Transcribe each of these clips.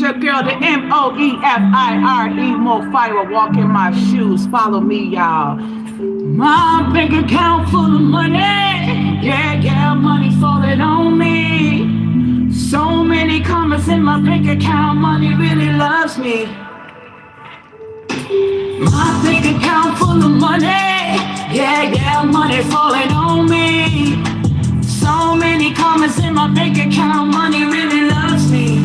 your girl, the Moefire, Moefire Walk in my shoes. Follow me, y'all. My bank account full of money. Yeah, money falling on me. So many commas in my bank account. Money really loves me. My bank account full of money. Yeah, money falling on me. So many commas in my bank account. Money really loves me.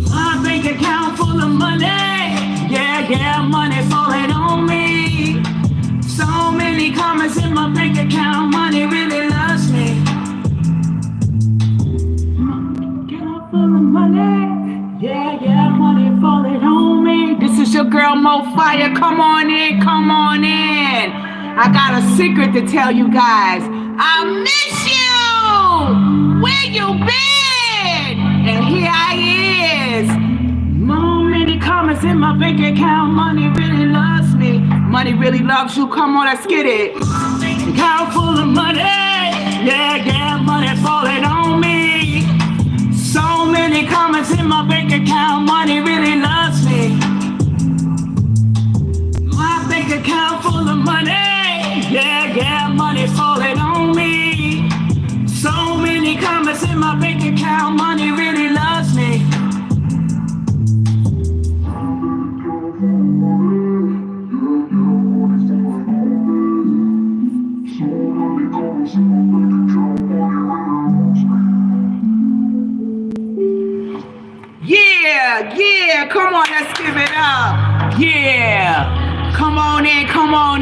My bank account full of money. Yeah, money falling on me. So many commas in my bank account. Money really loves me. Account full of money. Yeah, money falling on me. This is your girl Moefire. Come on in. I got a secret to tell you guys. I miss you. Where you been? And here I is. So many comments in my bank account. Money really loves me. Money really loves you. Come on, let's get it. Account full of money. Yeah, money falling on me. So many comments in my bank account. Money really loves me. My bank account full of money. Yeah, money falling on me. So many comments in my bank account. Money really loves me. Yeah, come on, let's give it up. Yeah, come on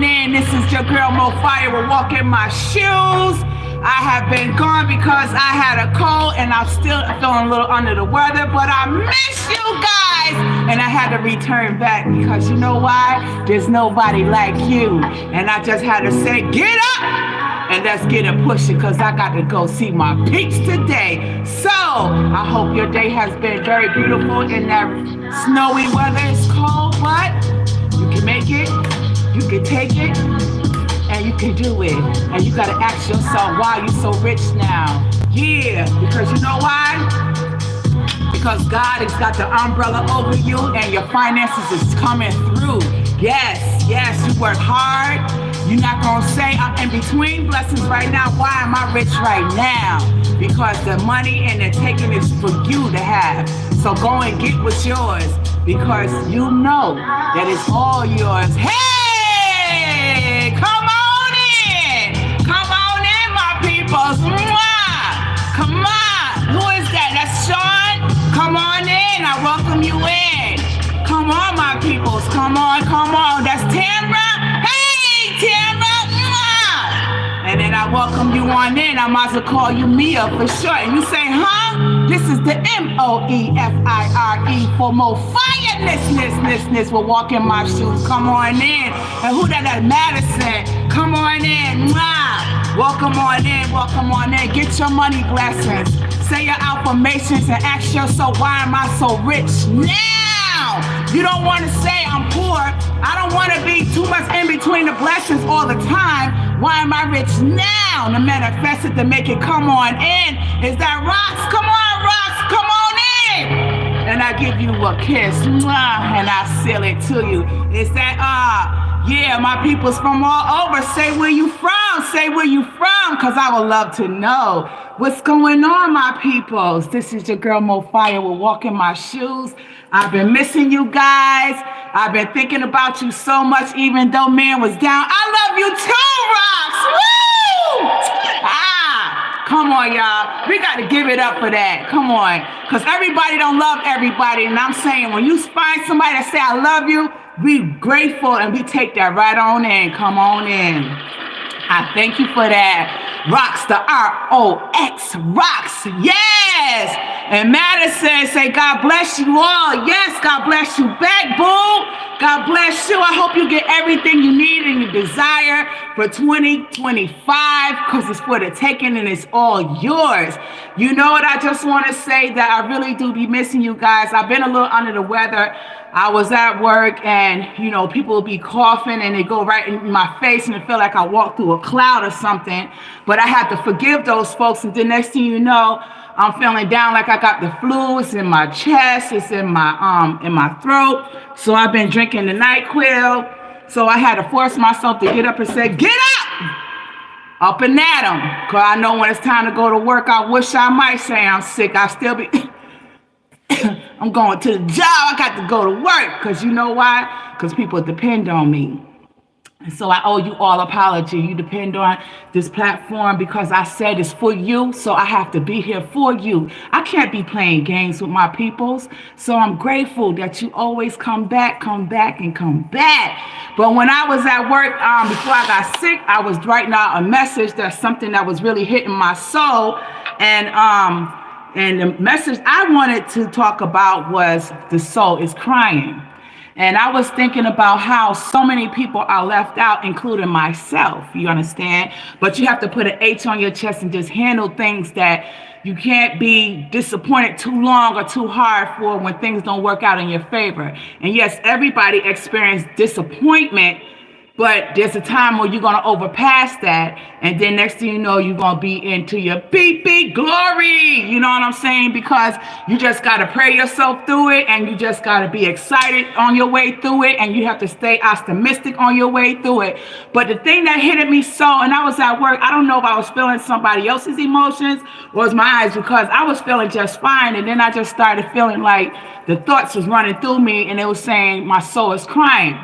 in. This is your girl Moefire Walk in my shoes. I have been gone because I had a cold and I'm still feeling a little under the weather, but I miss you guys. And I had to return back because you know why? There's nobody like you. And I just had to say, get up! And let's get it pushing because I got to go see my peeps today. So I hope your day has been very beautiful in that snowy weather. It's cold, but you can make it, you can take it, and you can do it. And you got to ask yourself, why are you so rich now? Yeah, because you know why? Because God has got the umbrella over you and your finances is coming through. Yes, you work hard. You're not going to say, I'm in between blessings right now. Why am I rich right now? Because the money and the taking is for you to have. So go and get what's yours because you know that it's all yours. Hey, come on in. Come on in, my peoples. Come on. Who is that? That's Sean. Come on in. I welcome you in. Come on, my peoples. Come on. That's Tamra. Hey, Tamra. And then I welcome you on in. I might as well call you Mia for sure. And you say, huh? This is the Moefire for Moefire-ness. Will walk in my shoes. Come on in. And who that? Madison. Come on in. Welcome on in. Get your money blessings. Say your affirmations and ask yourself, why am I so rich now? You don't want to say I'm poor. I don't want to be too much in between the blessings all the time. Why am I rich now? To manifest it, to make it come on in. Is that Rocks? Come on, Rocks. Come on in. And I give you a kiss. And I seal it to you. Is that, yeah, my people's from all over. Say where you from. Because I would love to know what's going on, my peoples. This is your girl Moefire will walk in my shoes. I've been missing you guys. I've been thinking about you so much, even though man was down. I love you too, Rocks. Woo! Come on, y'all. We got to give it up for that. Come on. Because everybody don't love everybody. And I'm saying, when you find somebody that say, I love you, be grateful and we take that right on in. Come on in. I thank you for that. Rocks, the R-O-X, Rocks, yes. And Madison say, God bless you all. Yes, God bless you back, boo. God bless you. I hope you get everything you need and you desire for 2025 because it's for the taking and it's all yours. You know what? I just want to say that I really do be missing you guys. I've been a little under the weather. I was at work and, people would be coughing and they go right in my face and it felt like I walked through a cloud or something. But I had to forgive those folks. And the next thing you know, I'm feeling down like I got the flu. It's in my chest. It's in my throat. So I've been drinking the NyQuil. So I had to force myself to get up and say, get up! Up and at them. Because I know when it's time to go to work, I wish I might say I'm sick. I still be... I'm going to the job. I got to go to work. Because you know why? Because people depend on me. And so I owe you all apology. You depend on this platform because I said it's for you. So I have to be here for you. I can't be playing games with my peoples. So I'm grateful that you always come back. But when I was at work, before I got sick, I was writing out a message. That's something that was really hitting my soul. And the message I wanted to talk about was the soul is crying. And I was thinking about how so many people are left out, including myself, you understand? But you have to put an H on your chest and just handle things that you can't be disappointed too long or too hard for when things don't work out in your favor. And yes, everybody experiences disappointment, but there's a time where you're going to overpass that. And then next thing you know, you're going to be into your big glory. You know what I'm saying? Because you just got to pray yourself through it. And you just got to be excited on your way through it. And you have to stay optimistic on your way through it. But the thing that hit me so, and I was at work, I don't know if I was feeling somebody else's emotions or it was my eyes, because I was feeling just fine. And then I just started feeling like the thoughts was running through me and it was saying my soul is crying.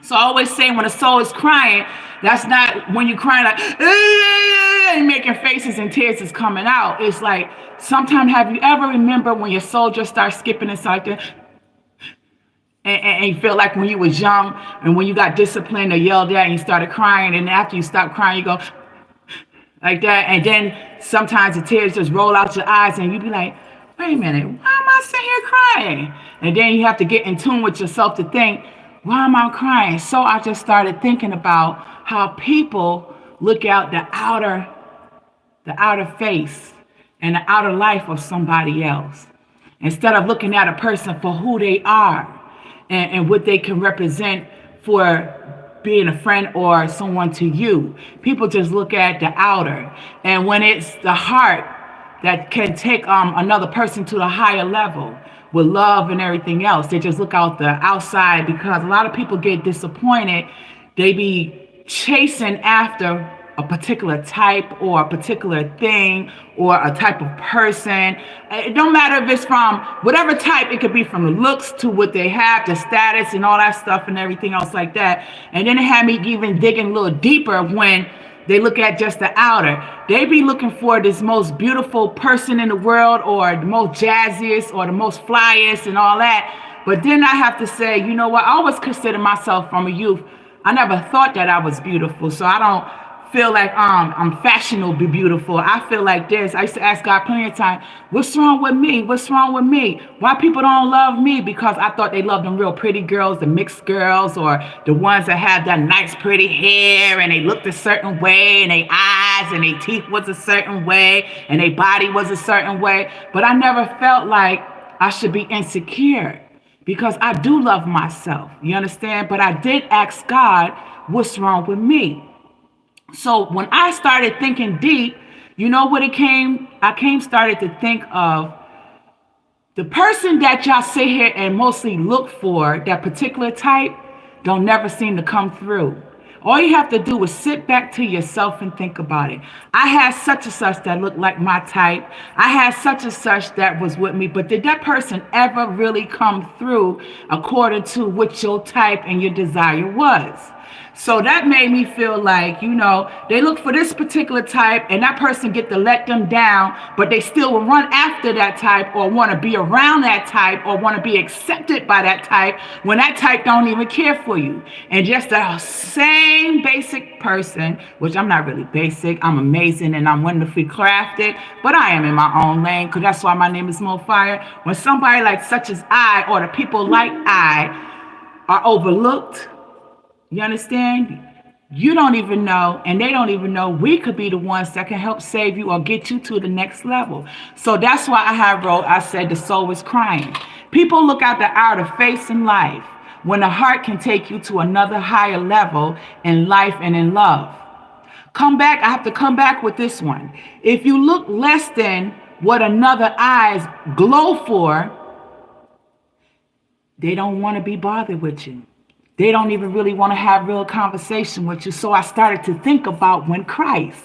So I always say when a soul is crying, that's not when you're crying like, and making faces and tears is coming out. It's like, sometimes have you ever remember when your soul just starts skipping inside there? And you feel like when you was young and when you got disciplined or yelled at and you started crying, and after you stop crying, you go like that. And then sometimes the tears just roll out your eyes and you be like, wait a minute, why am I sitting here crying? And then you have to get in tune with yourself to think, why am I crying? So I just started thinking about how people look at the outer face and the outer life of somebody else, instead of looking at a person for who they are and what they can represent for being a friend or someone to you. People just look at the outer. And when it's the heart that can take another person to the higher level, with love and everything else, they just look out the outside, because a lot of people get disappointed. They be chasing after a particular type or a particular thing or a type of person. It don't matter if it's from whatever type. It could be from the looks to what they have, the status and all that stuff and everything else like that. And then it had me even digging a little deeper when they look at just the outer. They be looking for this most beautiful person in the world, or the most jazziest, or the most flyest and all that. But then I have to say, you know what? I always consider myself from a youth. I never thought that I was beautiful. So I don't feel like I'm fashionably beautiful. I feel like this. I used to ask God plenty of time, what's wrong with me? What's wrong with me? Why people don't love me? Because I thought they loved them real pretty girls, the mixed girls, or the ones that have that nice pretty hair and they looked a certain way and their eyes and their teeth was a certain way and their body was a certain way. But I never felt like I should be insecure, because I do love myself. You understand? But I did ask God, what's wrong with me? So when I started thinking deep, you know what I started to think of the person that y'all sit here and mostly look for, that particular type, don't never seem to come through. All you have to do is sit back to yourself and think about it. I had such and such that looked like my type. I had such and such that was with me. But did that person ever really come through according to what your type and your desire was? So that made me feel like, they look for this particular type and that person get to let them down, but they still will run after that type or want to be around that type or want to be accepted by that type when that type don't even care for you. And just the same basic person, which I'm not really basic, I'm amazing and I'm wonderfully crafted, but I am in my own lane, because that's why my name is Moefire. When somebody like such as I, or the people like I, are overlooked, you understand? You don't even know, and they don't even know, we could be the ones that can help save you or get you to the next level. So that's why I said the soul is crying. People look at the outer face in life when the heart can take you to another higher level in life and in love. I have to come back with this one. If you look less than what another eyes glow for, they don't want to be bothered with you. They don't even really want to have real conversation with you. So I started to think about when Christ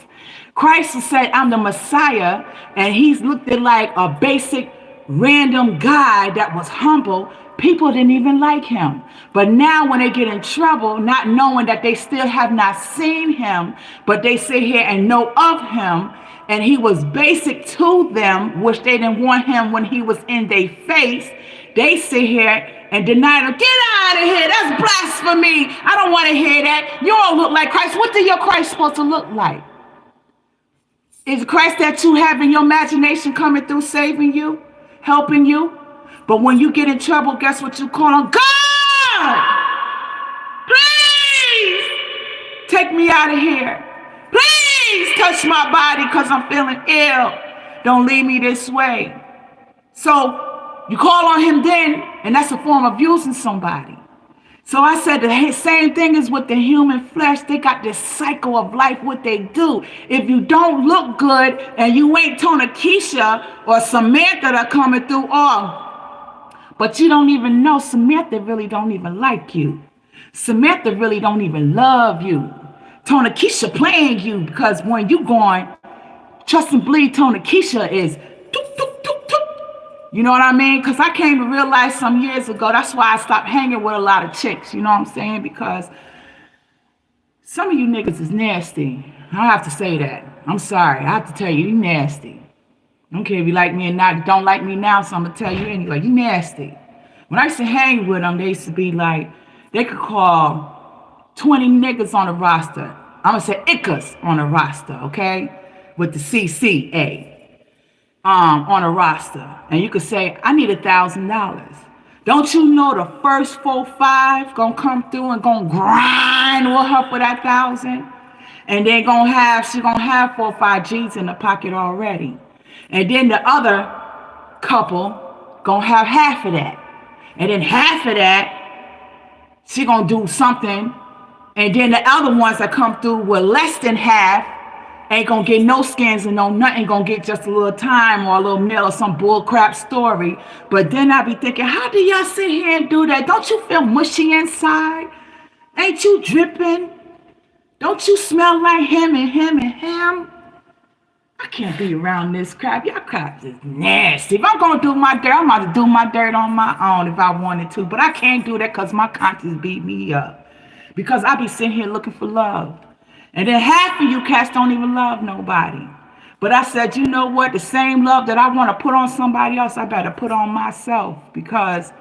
said, I'm the Messiah, and he's looked at like a basic random guy that was humble. People didn't even like him. But now when they get in trouble, not knowing that they still have not seen him, but they sit here and know of him, and he was basic to them, which they didn't want him when he was in their face, they sit here and deny him. Get out of here. That's blasphemy. I don't want to hear that. You don't look like Christ. What is your Christ supposed to look like? Is Christ that you have in your imagination coming through, saving you, helping you? But when you get in trouble, guess what you call on? God! Please take me out of here. Please touch my body because I'm feeling ill. Don't leave me this way. So you call on him then, and that's a form of using somebody. So I said the same thing is with the human flesh. They got this cycle of life, what they do. If you don't look good and you ain't Tona Keisha or Samantha that coming through, but you don't even know Samantha really don't even like you. Samantha really don't even love you. Tona Keisha playing you because when you going, trust and believe Tona Keisha is you know what I mean? Because I came to realize some years ago, that's why I stopped hanging with a lot of chicks. You know what I'm saying? Because some of you niggas is nasty. I have to say that. I'm sorry. I have to tell you, you nasty. I don't care if you like me or not. Don't like me now, so I'm going to tell you anyway. You nasty. When I used to hang with them, they used to be like, they could call 20 niggas on the roster. I'm going to say ickas on the roster, okay? With the CCA. On a roster, and you could say, I need $1,000. Don't you know the first 4, 5 gonna come through and gonna grind with her for that 1,000, and then she gonna have 4 or 5 G's in the pocket already, and then the other couple gonna have half of that, and then half of that she gonna do something, and then the other ones that come through with less than half ain't gonna get no skins and no nothing, gonna get just a little time or a little meal or some bull crap story. But then I be thinking, how do y'all sit here and do that? Don't you feel mushy inside? Ain't you dripping? Don't you smell like him and him and him? I can't be around this crap. Y'all crap is nasty. If I'm gonna do my dirt, I'm about to do my dirt on my own if I wanted to. But I can't do that because my conscience beat me up. Because I be sitting here looking for love. And then half of you cats don't even love nobody. But I said, you know what? The same love that I want to put on somebody else, I better put on myself because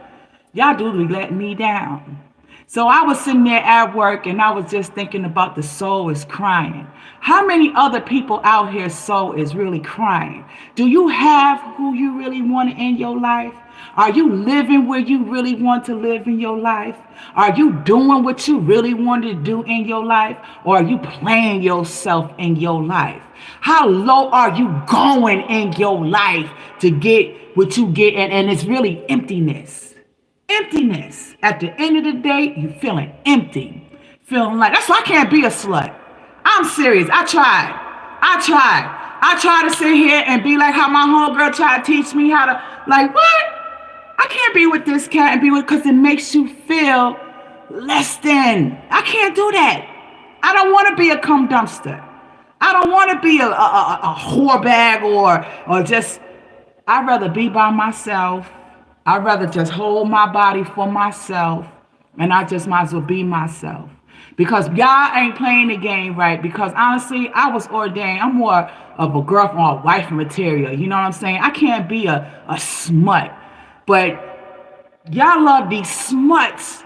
y'all do let me down. So I was sitting there at work and I was just thinking about the soul is crying. How many other people out here soul is really crying? Do you have who you really want in your life? Are you living where you really want to live in your life? Are you doing what you really want to do in your life? Or are you playing yourself in your life? How low are you going in your life to get what you get? And it's really emptiness. Emptiness. At the end of the day, you feeling empty. Feeling like, that's why I can't be a slut. I'm serious. I tried to sit here and be like how my homegirl tried to teach me how to, like, what? I can't be with this cat and be with, because it makes you feel less than. I can't do that. I don't want to be a cum dumpster. I don't want to be a whore bag or just, I'd rather be by myself. I'd rather just hold my body for myself, and I just might as well be myself. Because y'all ain't playing the game right. Because honestly, I was ordained. I'm more of a girlfriend or a wife material. You know what I'm saying? I can't be a smut. But y'all love these smuts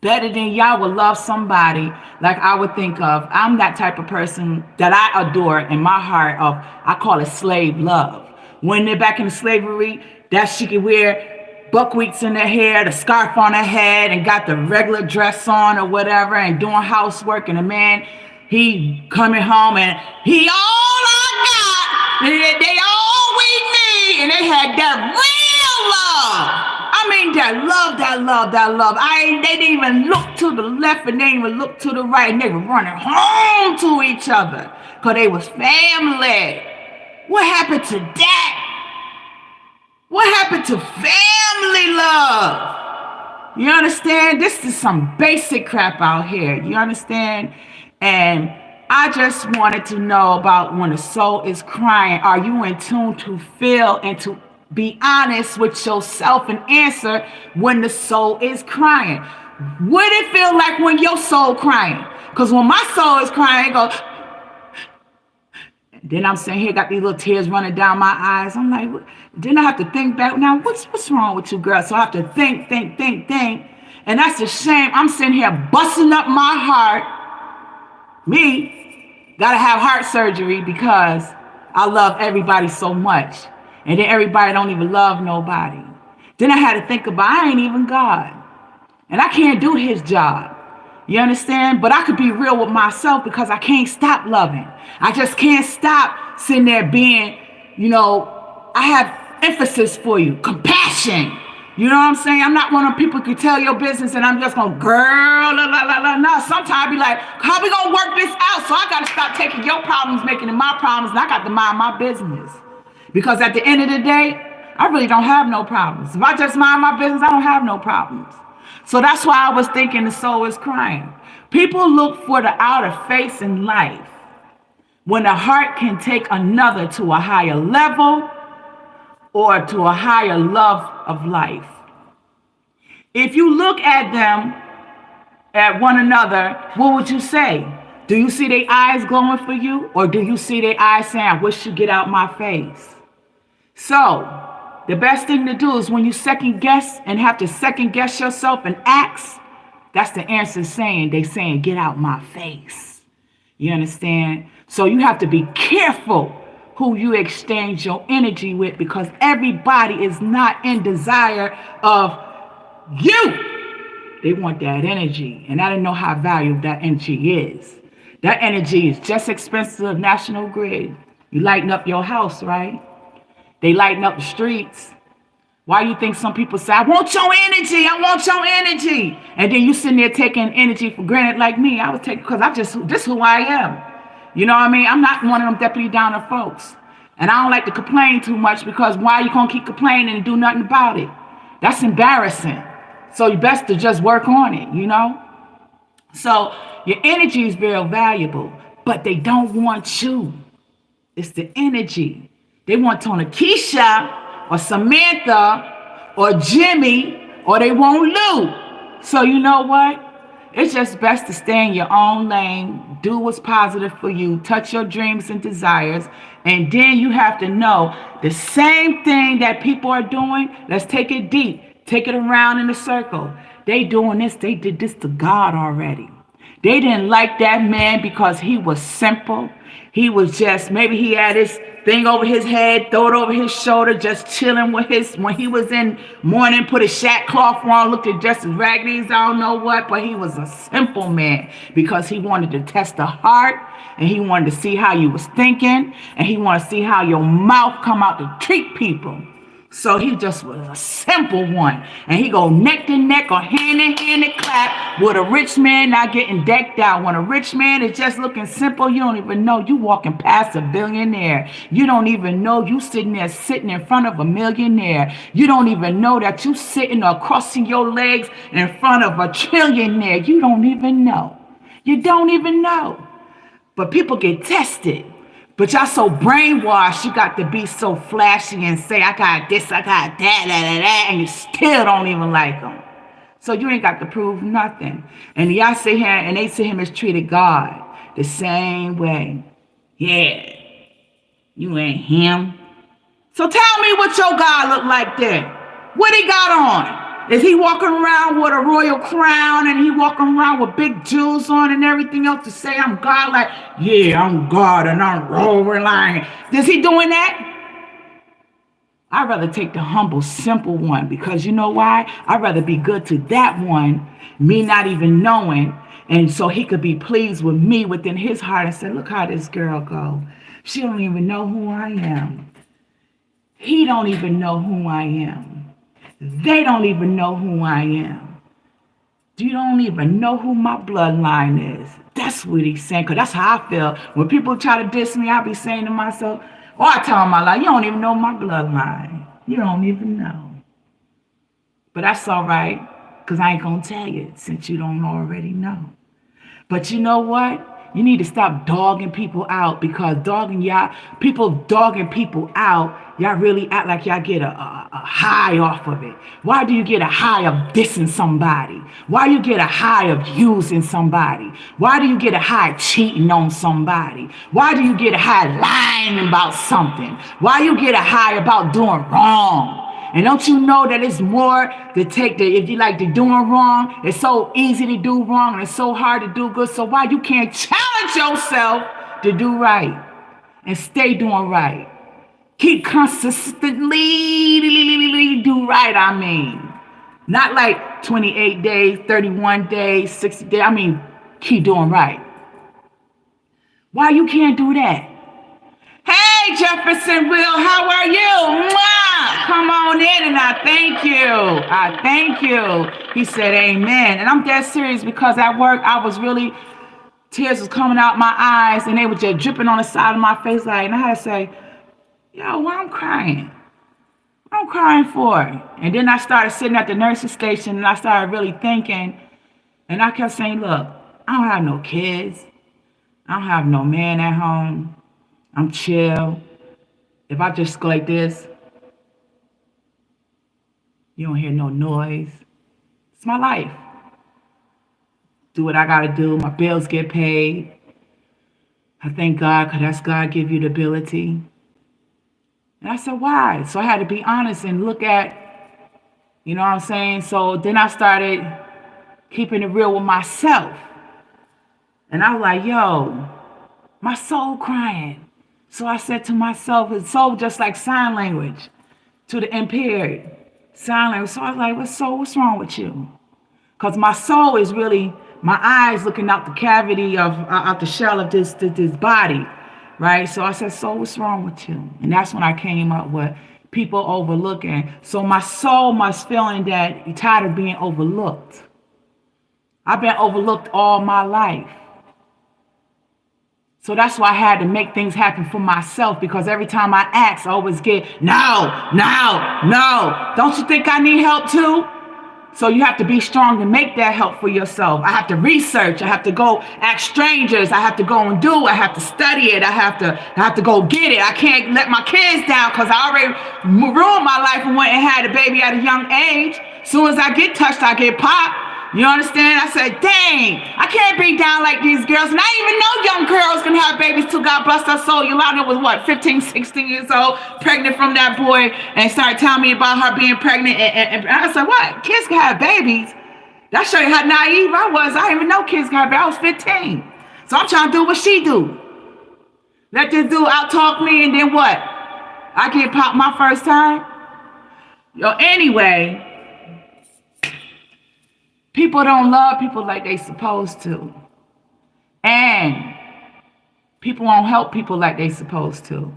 better than y'all would love somebody like I would think of. I'm that type of person that I adore in my heart of, I call it slave love. When they're back in slavery, that she could wear buckwheats in her hair, the scarf on her head, and got the regular dress on or whatever, and doing housework, and the man, he coming home and he all I got, they all we need, and they had that real love. I mean, that love, that love, that love. They didn't even look to the left and they didn't even look to the right. And they were running home to each other because they was family. What happened to that? What happened to family love? You understand? This is some basic crap out here. You understand? And I just wanted to know about when the soul is crying. Are you in tune to feel and to be honest with yourself and answer when the soul is crying? What it feel like when your soul crying? Because when my soul is crying, it goes. Then I'm sitting here, got these little tears running down my eyes. I'm like, then I have to think back. Now, what's wrong with you, girl? So I have to think. And that's a shame. I'm sitting here busting up my heart. Me, gotta have heart surgery because I love everybody so much. And then everybody don't even love nobody. Then I had to think about, I ain't even God. And I can't do his job. You understand? But I could be real with myself because I can't stop loving. I just can't stop sitting there being, I have emphasis for you, compassion. You know what I'm saying? I'm not one of people who can tell your business and I'm just going, girl, no. Sometimes I be like, how we going to work this out? So I got to stop taking your problems, making it my problems, and I got to mind my business. Because at the end of the day, I really don't have no problems. If I just mind my business, I don't have no problems. So that's why I was thinking the soul is crying. People look for the outer face in life when the heart can take another to a higher level or to a higher love of life. If you look at them, at one another, what would you say? Do you see their eyes glowing for you? Or do you see their eyes saying, I wish you'd get out my face? So, the best thing to do is when you second guess and have to second guess yourself and ask, that's the answer saying, they saying, get out my face. You understand? So you have to be careful who you exchange your energy with because everybody is not in desire of you. They want that energy. And I didn't know how valuable that energy is. That energy is just expensive as National Grid. You lighten up your house, right? They lighten up the streets. Why you think some people say, I want your energy, I want your energy. And then you sitting there taking energy for granted like me. I was taking, because this who I am. You know what I mean? I'm not one of them deputy downer folks. And I don't like to complain too much because why you gonna keep complaining and do nothing about it? That's embarrassing. So you best to just work on it, So your energy is very valuable, but they don't want you. It's the energy. They want Tona Keisha or Samantha or Jimmy or they want Lou. So you know what? It's just best to stay in your own lane, do what's positive for you, touch your dreams and desires, and then you have to know the same thing that people are doing, let's take it deep, take it around in a circle. They doing this, they did this to God already. They didn't like that man because he was simple. He was just, maybe he had his thing over his head, throw it over his shoulder, just chilling with when he was in mourning, put a sack cloth on, looked at just as raggedy as I don't know what, but he was a simple man because he wanted to test the heart and he wanted to see how you was thinking and he wanted to see how your mouth come out to treat people. So he just was a simple one. And he go neck to neck or hand in hand and clap with a rich man not getting decked out. When a rich man is just looking simple, you don't even know you walking past a billionaire. You don't even know you sitting in front of a millionaire. You don't even know that you sitting or crossing your legs in front of a trillionaire. You don't even know. You don't even know. But people get tested. But y'all so brainwashed, you got to be so flashy and say, I got this, I got that, and you still don't even like them. So you ain't got to prove nothing. And y'all sit here and they see him as treated God the same way. Yeah, you ain't him. So tell me what your God look like then. What he got on? Is he walking around with a royal crown and he walking around with big jewels on and everything else to say I'm God? Like, yeah, I'm God and I'm rolling like. Is he doing that? I'd rather take the humble, simple one because you know why? I'd rather be good to that one, me not even knowing, and so he could be pleased with me within his heart and say, look how this girl go. She don't even know who I am. He don't even know who I am. They don't even know who I am. You don't even know who my bloodline is. That's what he's saying, because that's how I feel. When people try to diss me, I be saying to myself, or I tell them my life, you don't even know my bloodline. You don't even know. But that's all right, because I ain't going to tell you since you don't already know. But you know what? You need to stop dogging people out, because people dogging people out, y'all really act like y'all get a high off of it. Why do you get a high of dissing somebody? Why do you get a high of using somebody? Why do you get a high cheating on somebody? Why do you get a high lying about something? Why do you get a high about doing wrong? And don't you know that it's more to take if you like to doing wrong, it's so easy to do wrong and it's so hard to do good. So why you can't challenge yourself to do right and stay doing right? Keep consistently do right, I mean. Not like 28 days, 31 days, 60 days. I mean, keep doing right. Why you can't do that? Hey, Jefferson Will, how are you? Mwah! Come on in, and I thank you. I thank you. He said amen. And I'm dead serious, because at work, tears was coming out my eyes, and they were just dripping on the side of my face. And I had to say, yo, why I'm crying? What I'm crying for? And then I started sitting at the nurse's station, and I started really thinking, and I kept saying, look, I don't have no kids. I don't have no man at home. I'm chill. If I just go like this, you don't hear no noise. It's my life. Do what I gotta do. My bills get paid. I thank God, because that's God give you the ability. And I said, why? So I had to be honest and look at, you know what I'm saying? So then I started keeping it real with myself. And I was like, yo, my soul crying. So I said to myself, it's soul just like sign language to the impaired. Sign language. So I was like, what's wrong with you? Because my soul is really my eyes looking out the cavity out the shell of this body, right? So I said, so what's wrong with you? And that's when I came up with people overlooking. So my soul must feeling that you're tired of being overlooked. I've been overlooked all my life. So that's why I had to make things happen for myself, because every time I ask, I always get, no. Don't you think I need help too? So you have to be strong to make that help for yourself. I have to research. I have to go ask strangers. I have to go and do. I have to study it. I have to go get it. I can't let my kids down, because I already ruined my life and went and had a baby at a young age. As soon as I get touched, I get popped. You understand? I said, dang, I can't be down like these girls. And I didn't even know young girls can have babies too. God bless her soul. Yolanda was 15, 16 years old, pregnant from that boy, and started telling me about her being pregnant. And I said, what? Kids can have babies? That show you how naive I was. I didn't even know kids can have babies. I was 15. So I'm trying to do what she do. Let this dude out-talk me, and then what? I get popped my first time? Anyway, people don't love people like they supposed to. And people won't help people like they supposed to.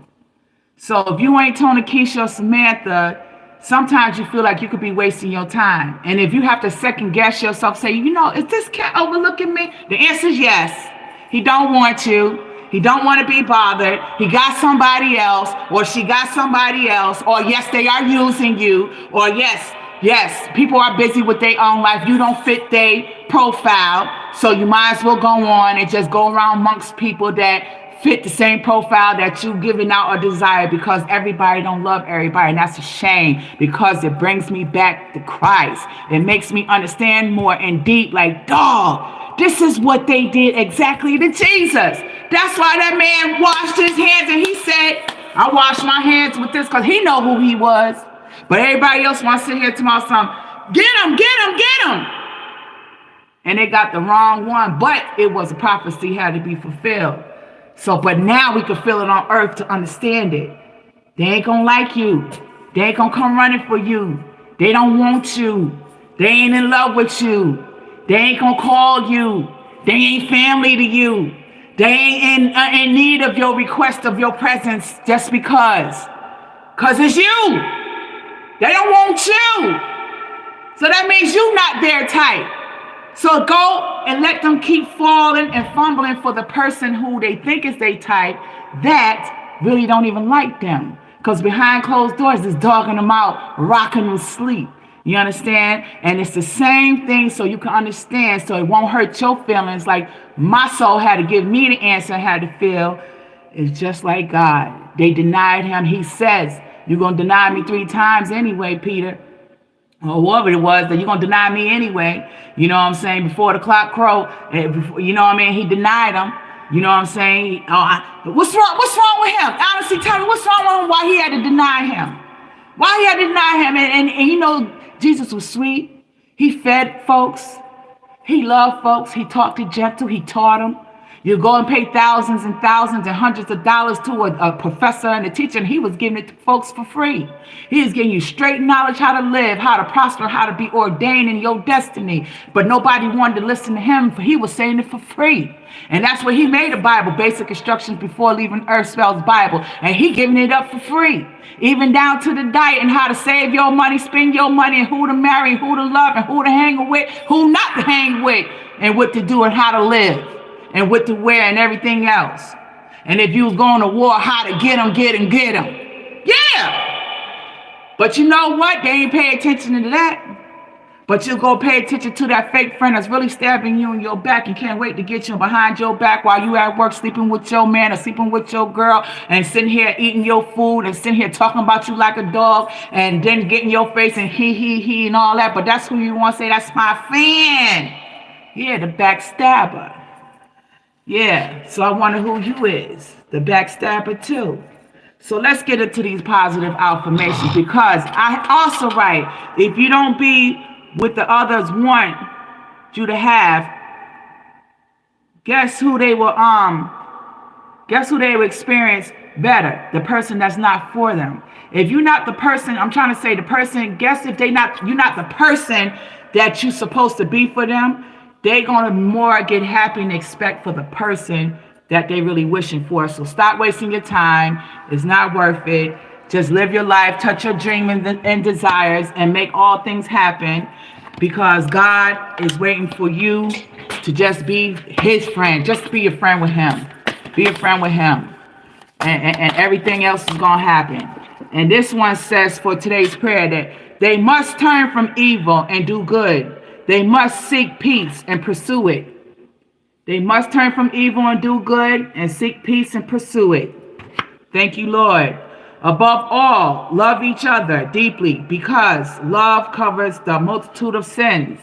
So if you ain't Tony, Keisha, or Samantha, sometimes you feel like you could be wasting your time. And if you have to second guess yourself, say, is this cat overlooking me? The answer is yes. He don't want you. He don't want to be bothered. He got somebody else, or she got somebody else, or yes, they are using you, or yes, people are busy with their own life. You don't fit their profile, so you might as well go on and just go around amongst people that fit the same profile that you giving out or desire, because everybody don't love everybody, and that's a shame, because it brings me back to Christ. It makes me understand more and deep, like, dog, this is what they did exactly to Jesus. That's why that man washed his hands, and he said, I wash my hands with this, because he know who he was. But everybody else wants to sit here tomorrow saying, get him. And they got the wrong one, but it was a prophecy had to be fulfilled. So, but now we can feel it on earth to understand it. They ain't gonna like you. They ain't gonna come running for you. They don't want you. They ain't in love with you. They ain't gonna call you. They ain't family to you. They ain't in need of your request of your presence just because. Because it's you. They don't want you. So that means you're not their type. So go and let them keep falling and fumbling for the person who they think is their type that really don't even like them. Because behind closed doors is dogging them out, rocking them to sleep. You understand? And it's the same thing so you can understand, so it won't hurt your feelings like my soul had to give me the answer I had to feel. It's just like God. They denied him. He says, you're going to deny me 3 times anyway, Peter. Or whatever it was, that you're going to deny me anyway. You know what I'm saying? Before the clock crow, you know what I mean? He denied him. You know what I'm saying? What's wrong with him? Honestly, tell me, what's wrong with him? Why he had to deny him? Why he had to deny him? And you know, Jesus was sweet. He fed folks. He loved folks. He talked to gentle. He taught them. You go and pay thousands and thousands and hundreds of dollars to a professor and a teacher, and he was giving it to folks for free. He is giving you straight knowledge how to live, how to prosper, how to be ordained in your destiny. But nobody wanted to listen to him, for he was saying it for free. And that's what he made the Bible, basic instructions before leaving earth spells Bible. And he giving it up for free, even down to the diet and how to save your money, spend your money, and who to marry, who to love, and who to hang with, who not to hang with, and what to do and how to live. And what to wear and everything else. And if you was going to war, how to get them. Yeah. But you know what? They ain't pay attention to that. But you go pay attention to that fake friend that's really stabbing you in your back and can't wait to get you behind your back while you at work sleeping with your man or sleeping with your girl and sitting here eating your food and sitting here talking about you like a dog and then getting your face and he and all that. But that's who you want to say, that's my friend. Yeah, the backstabber. Yeah, so I wonder who you is, the backstabber too. So let's get into these positive affirmations, because I also write, if you don't be what the others want you to have, guess who they will experience better? The person that's not for them. If you're not the person, I'm trying to say the person, guess if you're not the person that you're supposed to be for them, they're going to more get happy and expect for the person that they really wishing for. So stop wasting your time. It's not worth it. Just live your life, touch your dreams and desires, and make all things happen, because God is waiting for you to just be his friend. Just be a friend with him. Be a friend with him. And everything else is going to happen. And this one says for today's prayer that they must turn from evil and do good. They must seek peace and pursue it. They must turn from evil and do good and seek peace and pursue it. Thank you, Lord. Above all, love each other deeply, because love covers the multitude of sins.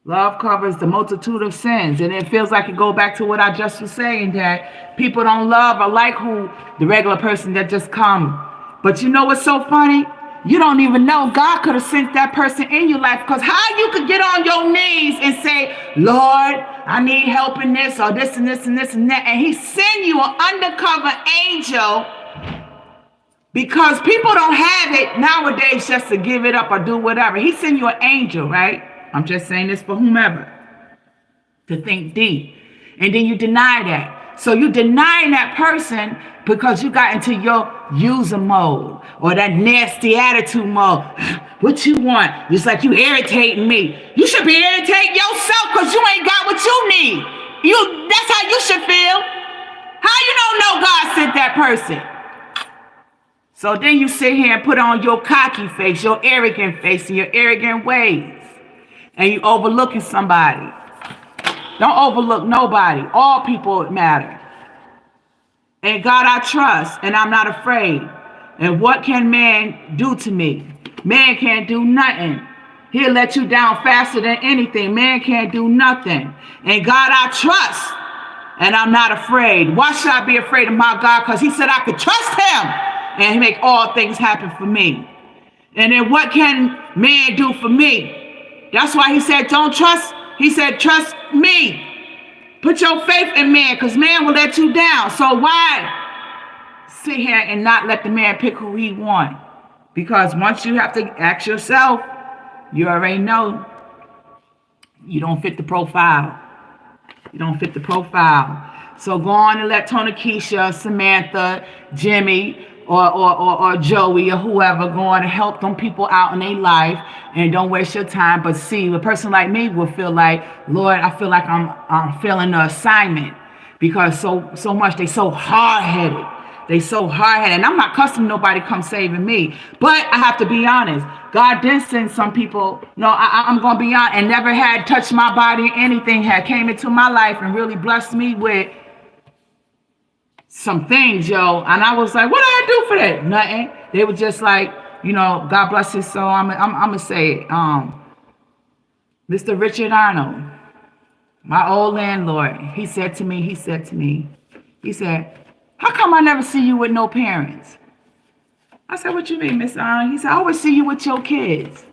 Love covers the multitude of sins. And it feels like it go back to what I just was saying, that people don't love or like who the regular person that just come. But you know what's so funny? You don't even know God could have sent that person in your life, because how you could get on your knees and say, Lord, I need help in this or this and this and this and that. And he send you an undercover angel, because people don't have it nowadays just to give it up or do whatever. He send you an angel, right? I'm just saying this for whomever, to think deep. And then you deny that. So you denying that person because you got into your user mode or that nasty attitude mode. What you want? It's like you irritating me. You should be irritating yourself because you ain't got what you need. That's how you should feel. How you don't know God sent that person? So then you sit here and put on your cocky face, your arrogant face, and your arrogant ways. And you overlooking somebody. Don't overlook nobody. All people matter. And God I trust, and I'm not afraid. And what can man do to me? Man can't do nothing. He'll let you down faster than anything. Man can't do nothing. And God I trust, and I'm not afraid. Why should I be afraid of my God? Because he said I could trust him, and he make all things happen for me. And then what can man do for me? That's why he said don't trust. He said trust me. Put your faith in man, because man will let you down. So why sit here and not let the man pick who he want? Because once you have to ask yourself, you already know you don't fit the profile. You don't fit the profile. So go on and let Tony, Keisha, Samantha, Jimmy, or Joey or whoever, going to help them people out in their life and don't waste your time. But see, a person like me will feel like, Lord, I feel like I'm feeling the assignment, because so much they so hard-headed. They so hard-headed. And I'm not cussing nobody come saving me. But I have to be honest. God did send some people, I'm going to be honest, and never had touched my body, anything had came into my life and really blessed me with some things, yo. And I was like, what did I do for that? Nothing. They were just like, God bless his soul. I'm going to say it. Mr. Richard Arnold, my old landlord, he said to me, how come I never see you with no parents? I said, what you mean, Mr. Arnold? He said, I always see you with your kids.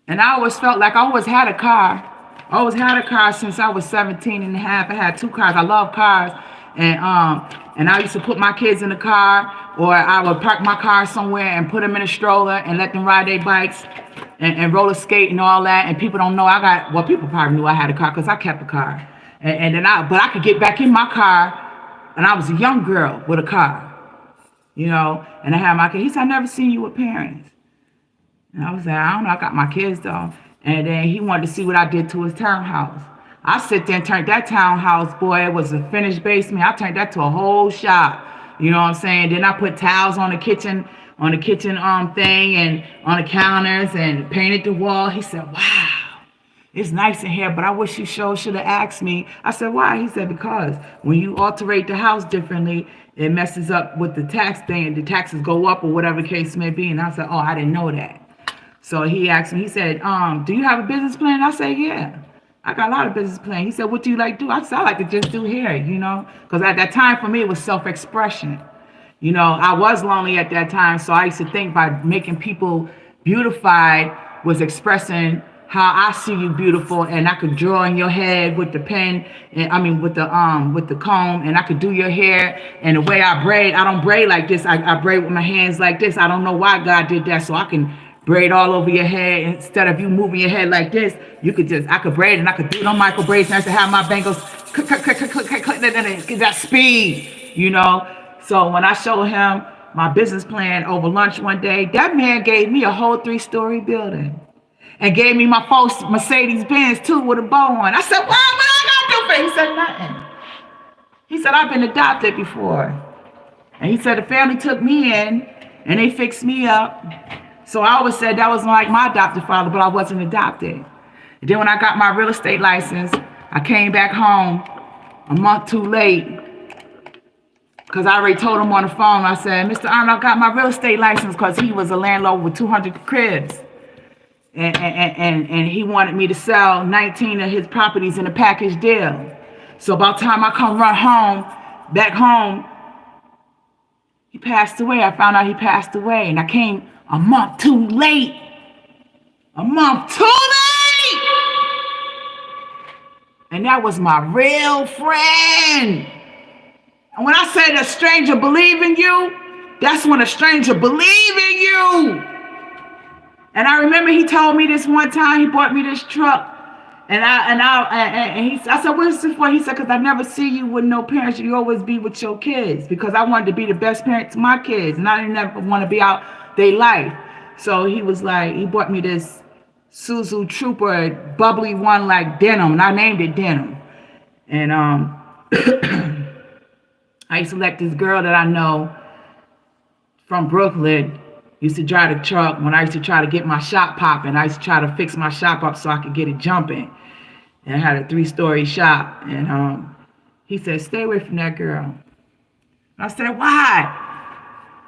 And I always felt like I always had a car. I always had a car since I was 17 and a half. I had 2 cars. I love cars. And I used to put my kids in the car, or I would park my car somewhere and put them in a stroller and let them ride their bikes and roller skate and all that. And people don't know people probably knew I had a car because I kept a car. But I could get back in my car, and I was a young girl with a car, and I had my kids. He said, I never seen you with parents. And I was like, I don't know, I got my kids though. And then he wanted to see what I did to his townhouse. I sit there and turned that townhouse, boy, it was a finished basement. I turned that to a whole shop. You know what I'm saying? Then I put towels on the kitchen thing and on the counters and painted the wall. He said, wow, it's nice in here, but I wish you should have asked me. I said, why? He said, because when you alterate the house differently, it messes up with the tax thing, and the taxes go up or whatever the case may be. And I said, oh, I didn't know that. So he asked me, he said, do you have a business plan? I said, yeah. I got a lot of business plans. He said, what do you like to do? I said, I like to just do hair, because at that time for me, it was self-expression. I was lonely at that time. So I used to think by making people beautified was expressing how I see you beautiful, and I could draw in your head with the pen, and with the comb, and I could do your hair. And the way I braid, I don't braid like this. I braid with my hands like this. I don't know why God did that, so I can braid all over your head. Instead of you moving your head like this, I could braid, and I could do no micro braids, and I used to have my bangles click, click, click, click, click, click, click, get that speed, So when I showed him my business plan over lunch one day, that man gave me a whole 3-story building and gave me my first Mercedes-Benz too with a bow on. I said, what I got to do for you? He said, nothing. He said, I've been adopted before. And he said, the family took me in and they fixed me up. So I always said that was like my adopted father, but I wasn't adopted. And then when I got my real estate license, I came back home a month too late, because I already told him on the phone. I said, Mr. Arnold, I got my real estate license, because he was a landlord with 200 cribs. And he wanted me to sell 19 of his properties in a package deal. So by the time I come back home, he passed away. I found out he passed away, and I came a month too late. And that was my real friend. And when I say a stranger believe in you, that's when a stranger believe in you. And I remember he told me this one time, he bought me this truck. And I said, what is this for? He said, because I never see you with no parents. You always be with your kids, because I wanted to be the best parent to my kids. And I didn't ever want to be out their life. So he was like, he bought me this Suzu Trooper bubbly one like denim. And I named it Denim. And I used to let this girl that I know from Brooklyn used to drive the truck when I used to try to get my shop popping. I used to try to fix my shop up so I could get it jumping. And I had a 3-story shop. And he said, stay away from that girl. And I said, why?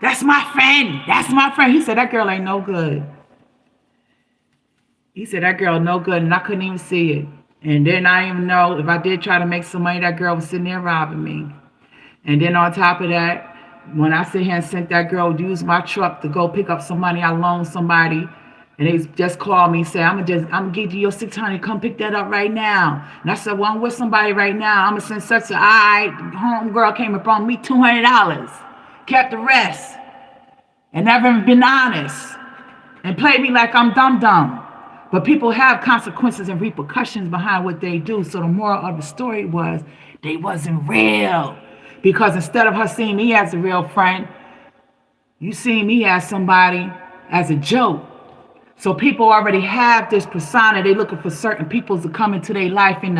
That's my friend. That's my friend. He said, that girl ain't no good. He said, that girl no good. And I couldn't even see it. And then I didn't even know, if I did try to make some money, that girl was sitting there robbing me. And then on top of that, when I sit here and sent that girl to use my truck to go pick up some money, I loaned somebody, and they just called me and said, I'm gonna give you your $600, come pick that up right now. And I said, well, I'm with somebody right now. I'm gonna send such a, all right, homegirl came up on me $200, kept the rest, and never been honest, and played me like I'm dumb. But people have consequences and repercussions behind what they do. So the moral of the story was, they wasn't real. Because instead of her seeing me as a real friend, You see me as somebody, as a joke. So people already have this persona. They're looking for certain people to come into their life and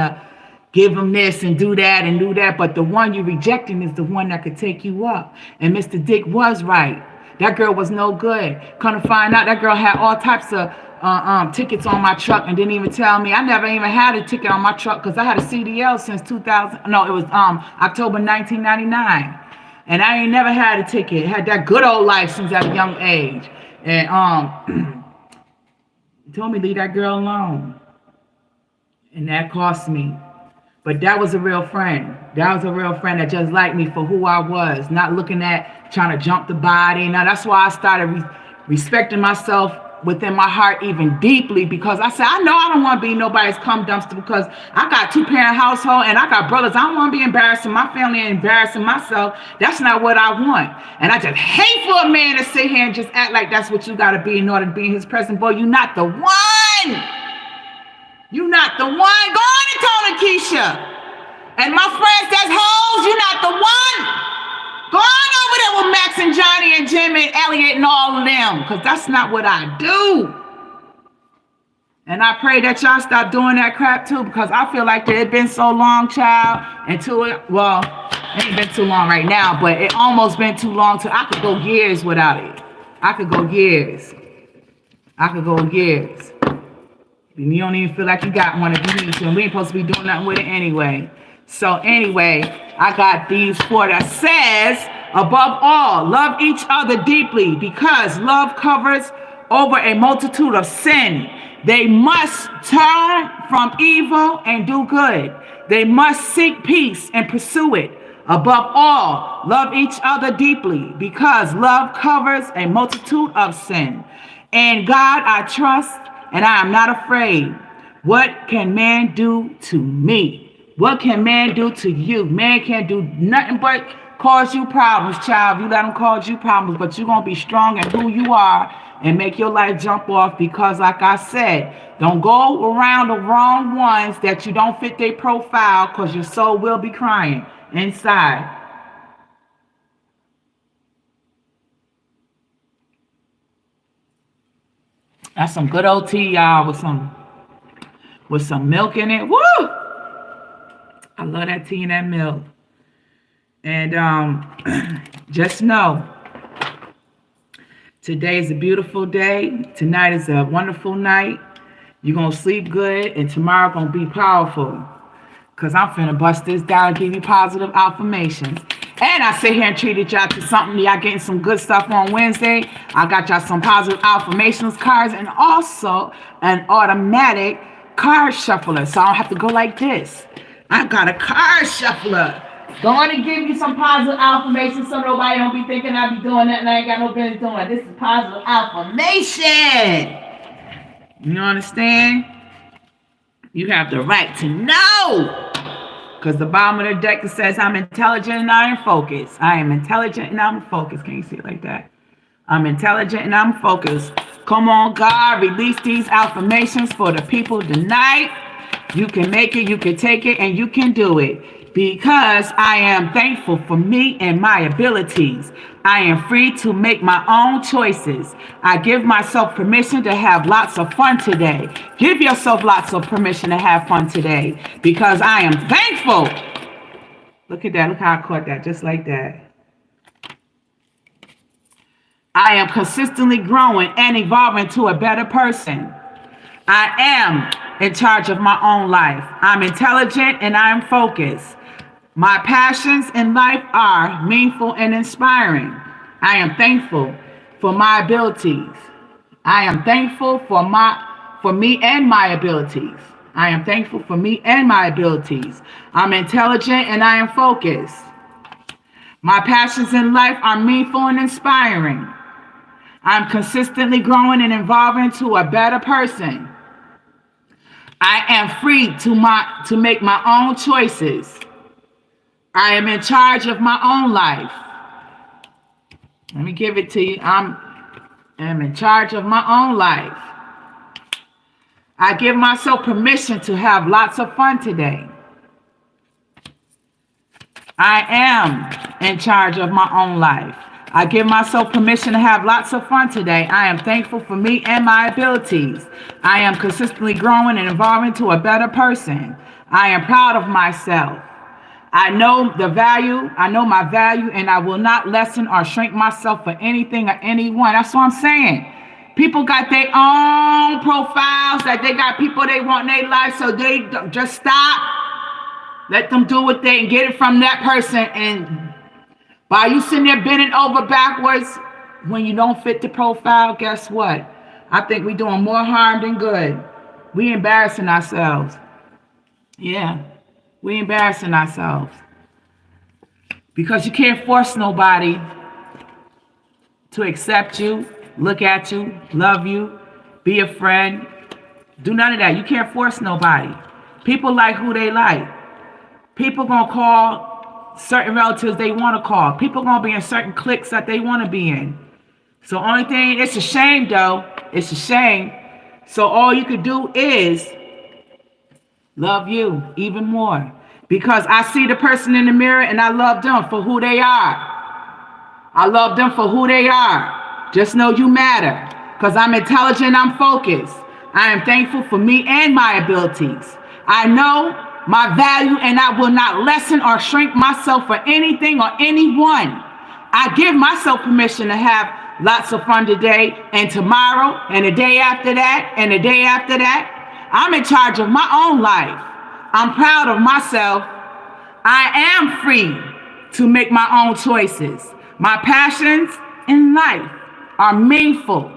give them this and do that and do that. But the one you're rejecting is the one that could take you up. And Mr. Dick was right. That girl was no good. Come to find out, that girl had all types of tickets on my truck and didn't even tell me. I never even had a ticket on my truck because I had a CDL since 2000. No, it was October 1999. And I ain't never had a ticket. Had that good old life since at a young age. And told me leave that girl alone. And that cost me. But that was a real friend. That was a real friend that just liked me for who I was, not looking at trying to jump the body. Now that's why I started respecting myself within my heart even deeply, because I said, I know I don't want to be nobody's cum dumpster, because I got 2-parent household and I got brothers. I don't want to be embarrassing my family and embarrassing myself. That's not what I want. And I just hate for a man to sit here and just act like that's what you got to be in order to be in his presence. Boy, you're not the one. You're not the one. Go on and tell Keisha. And my friends that's hoes, you're not the one. Go on over there with Max and Johnny and Jim and Elliot and all of them, because that's not what I do. And I pray that y'all stop doing that crap too, because I feel like it been so long, child, until it, well, it ain't been too long right now, but it almost been too long till I could go years without it. I could go years. I could go years. And you don't even feel like you got one if you need to. And we ain't supposed to be doing nothing with it anyway. So anyway, I got these 4 that says, above all, love each other deeply, because love covers over a multitude of sin. They must turn from evil and do good. They must seek peace and pursue it. Above all, love each other deeply, because love covers a multitude of sin. In God I trust, and I am not afraid. What can man do to me? What can man do to you? Man can't do nothing but cause you problems, child. You let him cause you problems, but you're going to be strong in who you are and make your life jump off, because like I said, don't go around the wrong ones that you don't fit their profile, because your soul will be crying inside. That's some good old tea, y'all, with some milk in it. Woo! I love that tea and that milk. And just know, today is a beautiful day. Tonight is a wonderful night. You're going to sleep good, and tomorrow going to be powerful. Because I'm finna bust this down and give you positive affirmations. And I sit here and treated y'all to something. Y'all getting some good stuff on Wednesday. I got y'all some positive affirmations cards and also an automatic card shuffler. So I don't have to go like this. I got a card shuffler. Going to give you some positive affirmations so nobody don't be thinking I be doing that and I ain't got no business doing. This is positive affirmation. You understand? You have the right to know. Because the bottom of the deck says, I'm intelligent and I am focused. I am intelligent and I'm focused. Can you see it like that? I'm intelligent and I'm focused. Come on, God, release these affirmations for the people tonight. You can make it, you can take it, and you can do it. Because I am thankful for me and my abilities. I am free to make my own choices. I give myself permission to have lots of fun today. Give yourself lots of permission to have fun today, because I am thankful. Look at that. Look how I caught that. Just like that. I am consistently growing and evolving to a better person. I am in charge of my own life. I'm intelligent and I am focused. My passions in life are meaningful and inspiring. I am thankful for my abilities. I am thankful for me and my abilities. I am thankful for me and my abilities. I'm intelligent and I am focused. My passions in life are meaningful and inspiring. I'm consistently growing and evolving to a better person. I am free to make my own choices. I am in charge of my own life. Let me give it to you. I am in charge of my own life. I give myself permission to have lots of fun today. I am in charge of my own life. I give myself permission to have lots of fun today. I am thankful for me and my abilities. I am consistently growing and evolving to a better person. I am proud of myself. I know the value, I know my value, and I will not lessen or shrink myself for anything or anyone. That's what I'm saying. People got their own profiles, that they got people they want in their life, so they just stop. Let them do what they and get it from that person. And by you sitting there bending over backwards when you don't fit the profile, guess what? I think we're doing more harm than good. We embarrassing ourselves. Yeah, we embarrassing ourselves. Because you can't force nobody to accept you, look at you, love you, be a friend. Do none of that. You can't force nobody. People like who they like. People gonna call certain relatives they want to call. People gonna be in certain cliques that they want to be in. So only thing, it's a shame though. It's a shame. So all you could do is love you even more. Because I see the person in the mirror and I love them for who they are. I love them for who they are. Just know you matter. Because I'm intelligent, I'm focused. I am thankful for me and my abilities. I know my value, and I will not lessen or shrink myself for anything or anyone. I give myself permission to have lots of fun today and tomorrow and the day after that and the day after that. I'm in charge of my own life. I'm proud of myself. I am free to make my own choices. My passions in life are meaningful.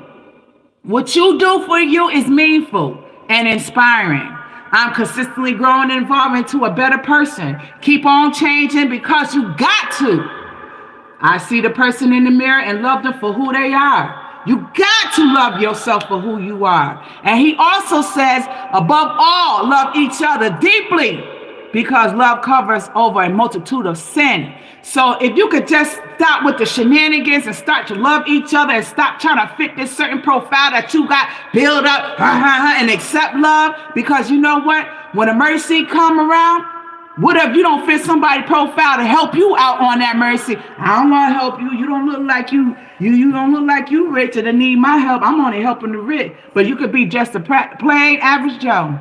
What you do for you is meaningful and inspiring. I'm consistently growing and evolving to a better person. Keep on changing because you got to. I see the person in the mirror and love them for who they are. You got to love yourself for who you are. And he also says, above all, love each other deeply because love covers over a multitude of sin. So if you could just stop with the shenanigans and start to love each other and stop trying to fit this certain profile that you got built up and accept love, because you know what? When a mercy come around, what if you don't fit somebody's profile to help you out on that mercy? I don't want to help you. You don't look like you don't look like you rich and need my help. I'm only helping the rich. But you could be just a plain average Joe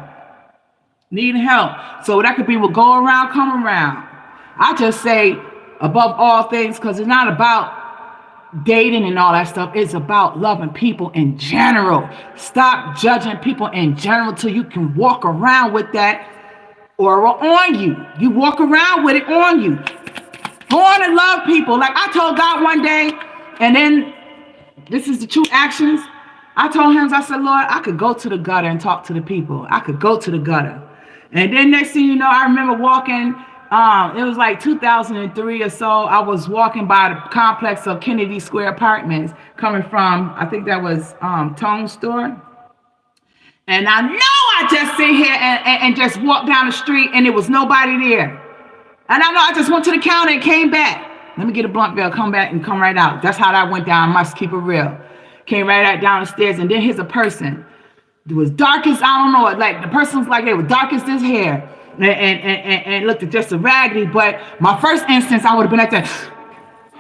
needing help. So that could be what go around, come around. I just say above all things, because it's not about dating and all that stuff. It's about loving people in general. Stop judging people in general till you can walk around with that or on you. You walk around with it on you. Go on and love people. Like I told God one day, and then this is the true actions. I told him, I said, Lord, I could go to the gutter and talk to the people. I could go to the gutter. And then next thing you know, I remember walking, it was like 2003 or so. I was walking by the complex of Kennedy Square Apartments coming from, I think that was Tone's store. And I know I just sit here and just walked down the street and there was nobody there. And I know I just went to the counter and came back. Let me get a blunt bill, come back and come right out. That's how that went down. I must keep it real. Came right out down the stairs, and then here's a person. It was dark as, I don't know, like the person was like they were dark as this hair. And looked at just a raggedy, but my first instance, I would have been like that,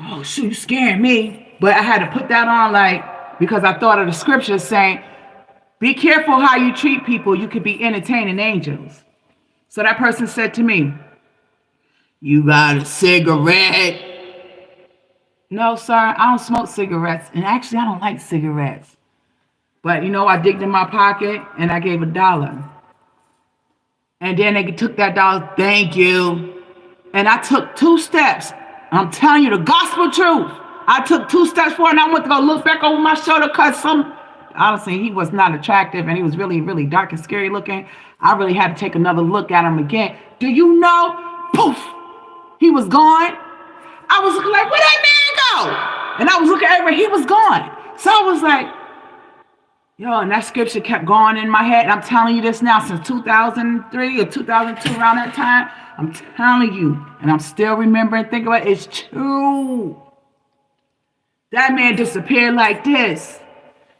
oh shoot, you scaring me. But I had to put that on like, because I thought of the scripture saying, be careful how you treat people. You could be entertaining angels. So that person said to me, you got a cigarette? No, sir, I don't smoke cigarettes. And actually, I don't like cigarettes. But, you know, I digged in my pocket and I gave $1. And then they took that $1, thank you. And I took 2 steps. I'm telling you the gospel truth. I took 2 steps forward and I went to go look back over my shoulder because honestly, he was not attractive and he was really, really dark and scary looking. I really had to take another look at him again. Do you know? Poof! He was gone. I was looking like, where'd that man go? And I was looking everywhere, he was gone. So I was like, yo, and that scripture kept going in my head. And I'm telling you this now since 2003 or 2002, around that time. I'm telling you, and I'm still remembering, thinking about it. It's true. That man disappeared like this.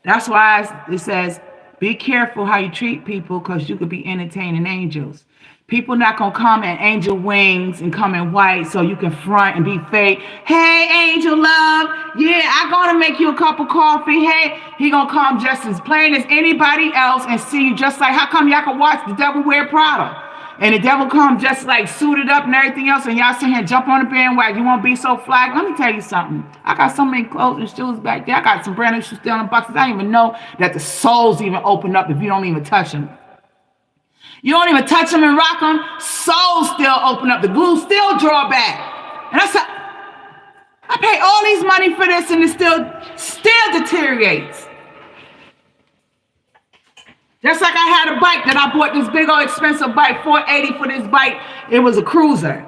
That's why it says, be careful how you treat people because you could be entertaining angels. People not gonna come in angel wings and come in white so you can front and be fake. Hey, angel love, yeah, I'm gonna make you a cup of coffee. Hey, he gonna come just as plain as anybody else and see you just like, how come y'all can watch the devil wear Prada? And the devil come just like suited up and everything else, and y'all sit here and jump on the bandwagon. You won't be so flag. Let me tell you something. I got so many clothes and shoes back there. I got some brand new shoes still in boxes. I don't even know that the soles even open up if you don't even touch them. You don't even touch them and rock them. Soles still open up. The glue still draw back. And I pay all these money for this, and it still deteriorates. Just like I had a bike that I bought, this big old expensive bike, $480 for this bike. It was a cruiser,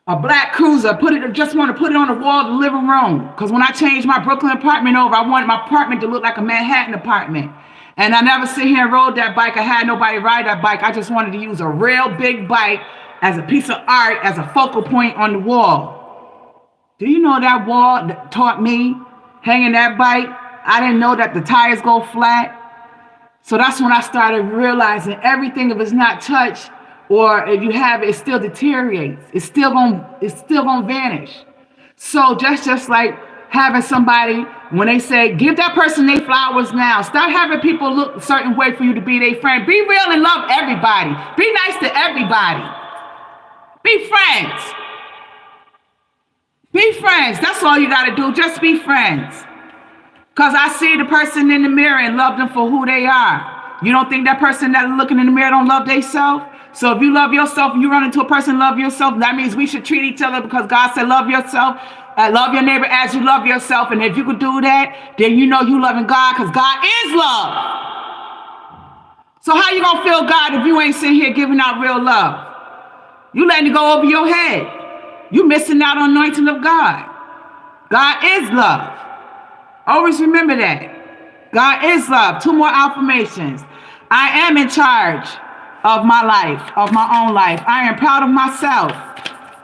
a black cruiser. Just want to put it on the wall of the living room. Because when I changed my Brooklyn apartment over, I wanted my apartment to look like a Manhattan apartment. And I never sit here and rode that bike. I had nobody ride that bike. I just wanted to use a real big bike as a piece of art, as a focal point on the wall. Do you know that wall that taught me hanging that bike? I didn't know that the tires go flat. So that's when I started realizing everything, if it's not touched or if you have it, it still deteriorates. It's still gonna vanish. So just like having somebody, when they say, give that person their flowers now. Stop having people look a certain way for you to be their friend. Be real and love everybody. Be nice to everybody. Be friends. Be friends. That's all you gotta do. Just be friends. Because I see the person in the mirror and love them for who they are. You don't think that person that looking in the mirror don't love themselves? So if you love yourself and you run into a person love yourself, that means we should treat each other, because God said love yourself, love your neighbor as you love yourself. And if you could do that, then you know you loving God, because God is love. So how you gonna feel God if you ain't sitting here giving out real love? You letting it go over your head. You missing out on anointing of God. God is love. Always remember that. God is love. 2 more affirmations. I am in charge of my life, of my own life. I am proud of myself.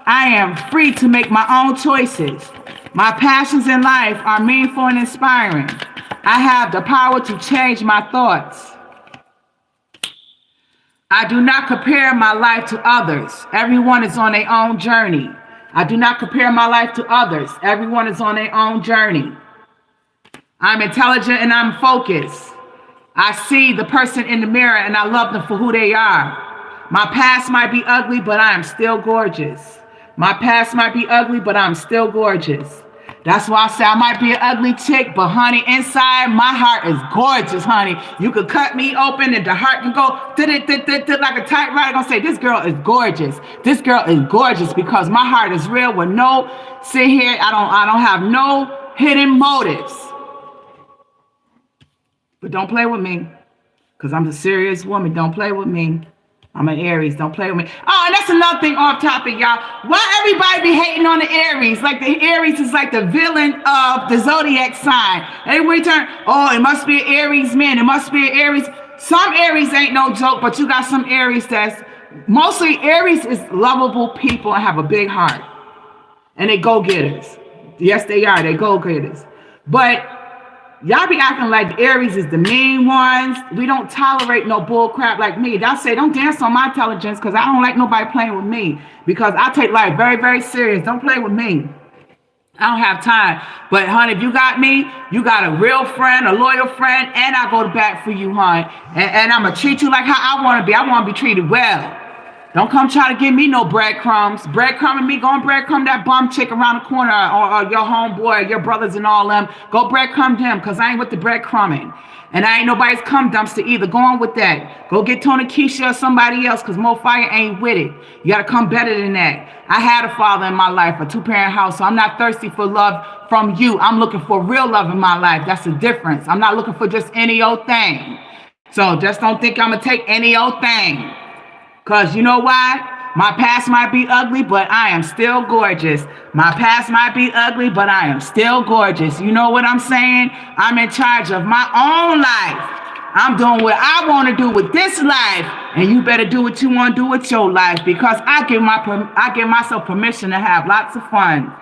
I am free to make my own choices. My passions in life are meaningful and inspiring. I have the power to change my thoughts. I do not compare my life to others. Everyone is on their own journey. I do not compare my life to others. Everyone is on their own journey. I'm intelligent and I'm focused. I see the person in the mirror and I love them for who they are. My past might be ugly, but I am still gorgeous. My past might be ugly, but I'm still gorgeous. That's why I say I might be an ugly chick, but honey, inside my heart is gorgeous, honey. You could cut me open and the heart can go like a typewriter. Gonna say, this girl is gorgeous. This girl is gorgeous, because my heart is real with no sit here. I don't have no hidden motives. But don't play with me, because I'm a serious woman. Don't play with me. I'm an Aries. Don't play with me. Oh, and that's another thing off topic, y'all. Why everybody be hating on the Aries? Like the Aries is like the villain of the zodiac sign. Every turn, oh, it must be an Aries man. It must be an Aries. Some Aries ain't no joke, but you got some Aries that's, mostly Aries is lovable people and have a big heart. And they go-getters. Yes, they are. They go-getters. But y'all be acting like the Aries is the mean ones. We don't tolerate no bull crap like me. Y'all say, don't dance on my intelligence, because I don't like nobody playing with me, because I take life very, very serious. Don't play with me. I don't have time. But, honey, if you got me, you got a real friend, a loyal friend, and I go to bat for you, honey. And I'm going to treat you like how I want to be. I want to be treated well. Don't come try to give me no breadcrumbs. Breadcrumbing me, go and breadcrumb that bum chick around the corner, or your homeboy, your brothers and all them. Go breadcrumb them, because I ain't with the breadcrumbing. And I ain't nobody's cum dumpster either. Go on with that. Go get Tony Keisha or somebody else, because Moefire ain't with it. You got to come better than that. I had a father in my life, a 2-parent house, so I'm not thirsty for love from you. I'm looking for real love in my life. That's the difference. I'm not looking for just any old thing. So just don't think I'm going to take any old thing. Because you know why? My past might be ugly, but I am still gorgeous. My past might be ugly, but I am still gorgeous. You know what I'm saying? I'm in charge of my own life. I'm doing what I want to do with this life. And you better do what you want to do with your life, because I give myself permission to have lots of fun.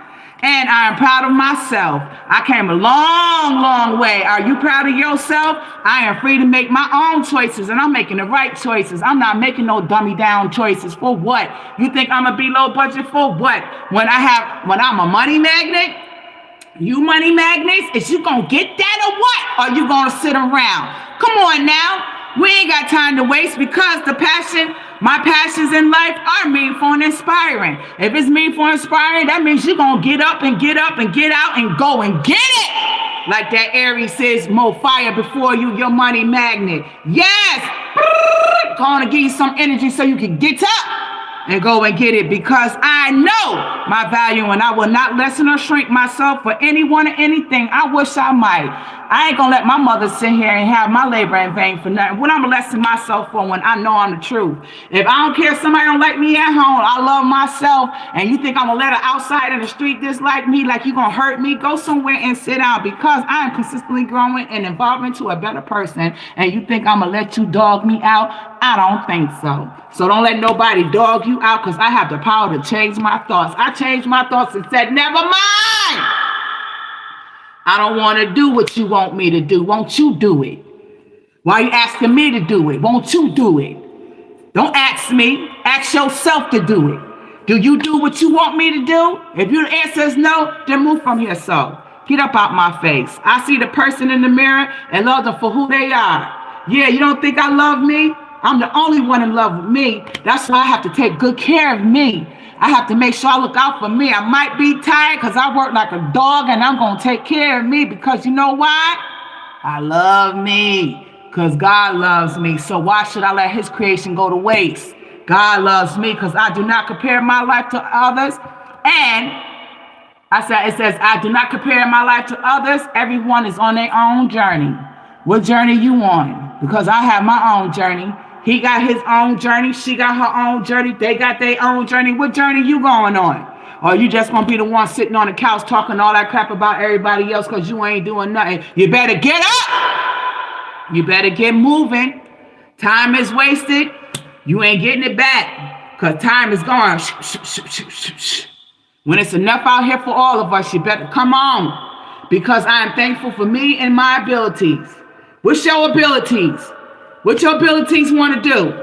And I am proud of myself. I came a long, long way. Are you proud of yourself? I am free to make my own choices, and I'm making the right choices. I'm not making no dummy down choices. For what? You think I'm gonna be low budget for what? When I'm a money magnet, you money magnets, is you gonna get that or what? Or you gonna sit around? Come on now. We ain't got time to waste, because my passions in life are meaningful and inspiring. If it's meaningful and inspiring, that means you're going to get up and get up and get out and go and get it. Like that Aries says, Moefire before you, your money magnet. Yes. Going to give you some energy so you can get up and go and get it, because I know my value and I will not lessen or shrink myself for anyone or anything. I wish I might. I ain't gonna let my mother sit here and have my labor in vain for nothing. What I'm gonna lessen myself for when I know I'm the truth? If I don't care if somebody don't like me at home, I love myself, and you think I'm gonna let an outsider in the street dislike me, like you gonna hurt me, go somewhere and sit down, because I am consistently growing and evolving to a better person, and you think I'm gonna let you dog me out? I don't think so. So don't let nobody dog you out, because I have the power to change my thoughts. I changed my thoughts and said, never mind. I don't want to do what you want me to do. Won't you do it? Why are you asking me to do it? Won't you do it? Don't ask me. Ask yourself to do it. Do you do what you want me to do? If your answer is no, then move from here. So get up out my face. I see the person in the mirror and love them for who they are. Yeah, you don't think I love me? I'm the only one in love with me. That's why I have to take good care of me. I have to make sure I look out for me. I might be tired because I work like a dog, and I'm going to take care of me, because you know why? I love me, because God loves me. So why should I let his creation go to waste? God loves me because I do not compare my life to others. And it says, I do not compare my life to others. Everyone is on their own journey. What journey you on? Because I have my own journey. He got his own journey. She got her own journey. They got their own journey. What journey you going on? Or you just going to be the one sitting on the couch talking all that crap about everybody else because you ain't doing nothing? You better get up. You better get moving. Time is wasted. You ain't getting it back, because time is gone. When it's enough out here for all of us, you better come on, because I am thankful for me and my abilities. What's your abilities? What your abilities want to do?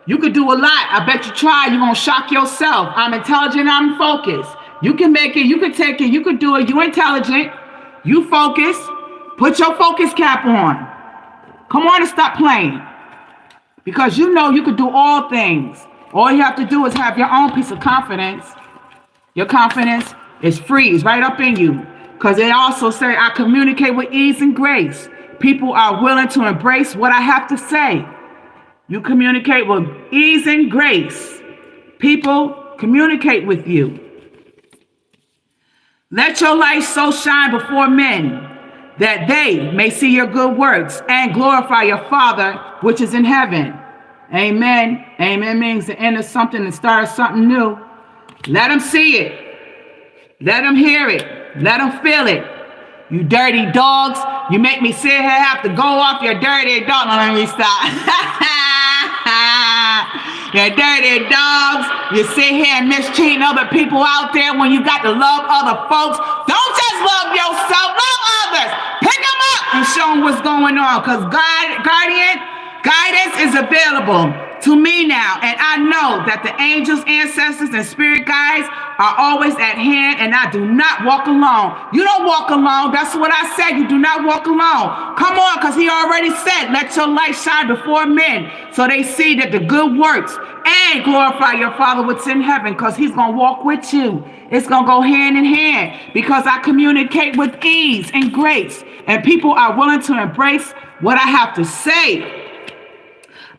You could do a lot. I bet you try. You're going to shock yourself. I'm intelligent. I'm focused. You can make it. You can take it. You can do it. You're intelligent. You focus. Put your focus cap on. Come on and stop playing. Because you know you could do all things. All you have to do is have your own piece of confidence. Your confidence is free. It's right up in you. Because they also say, I communicate with ease and grace. People are willing to embrace what I have to say. You communicate with ease and grace. People communicate with you. Let your light so shine before men that they may see your good works and glorify your Father which is in heaven. Amen. Amen means the end of something and start something new. Let them see it. Let them hear it. Let them feel it. You dirty dogs. You make me sit here have to go off your dirty dog. No, let me stop. You dirty dogs. You sit here and mistreating other people out there when you got to love other folks. Don't just love yourself. Love others. Pick them up and show them what's going on, because guidance is available to me now, and I know that the angels, ancestors, and spirit guides are always at hand, and I do not walk alone. You don't walk alone. That's what I said. You do not walk alone. Come on, because he already said, let your light shine before men so they see that the good works and glorify your Father which is in heaven, because he's going to walk with you. It's going to go hand in hand, because I communicate with ease and grace, and people are willing to embrace what I have to say.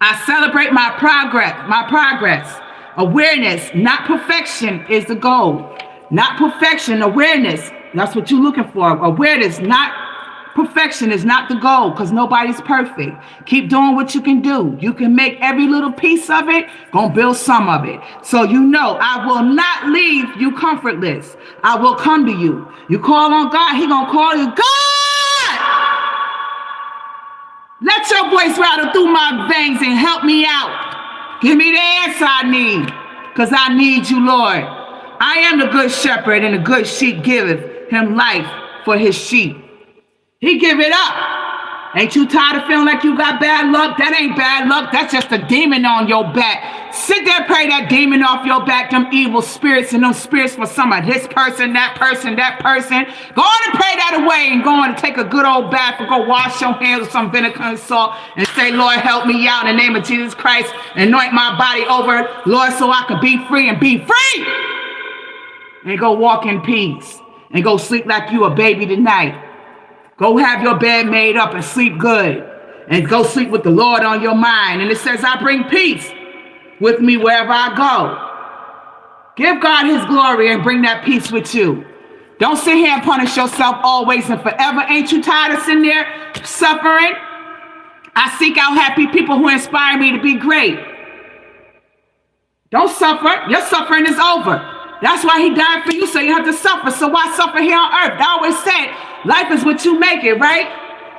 I celebrate my progress. Awareness, not perfection, is the goal. Not perfection, awareness. That's what you're looking for. Awareness, not perfection, is not the goal, because nobody's perfect. Keep doing what you can do. You can make every little piece of it, gonna build some of it. So you know, I will not leave you comfortless. I will come to you. You call on God, he gonna call you, God! Let your voice rattle through my veins and help me out. Give me the answer I need, because I need you, Lord. I am the good shepherd, and the good sheep giveth him life for his sheep. He give it up. Ain't you tired of feeling like you got bad luck? That ain't bad luck. That's just a demon on your back. Sit there, pray that demon off your back, them evil spirits and them spirits for some of this person, that person, that person. Go on and pray that away and go on and take a good old bath and go wash your hands with some vinegar and salt and say, Lord, help me out in the name of Jesus Christ. Anoint my body over, Lord, so I can be free and be free. And go walk in peace and go sleep like you a baby tonight. Go have your bed made up and sleep good. And go sleep with the Lord on your mind. And it says, I bring peace with me wherever I go. Give God his glory and bring that peace with you. Don't sit here and punish yourself always and forever. Ain't you tired of sitting there suffering? I seek out happy people who inspire me to be great. Don't suffer. Your suffering is over. That's why he died for you, so you have to suffer. So why suffer here on earth? I always said, life is what you make it, right?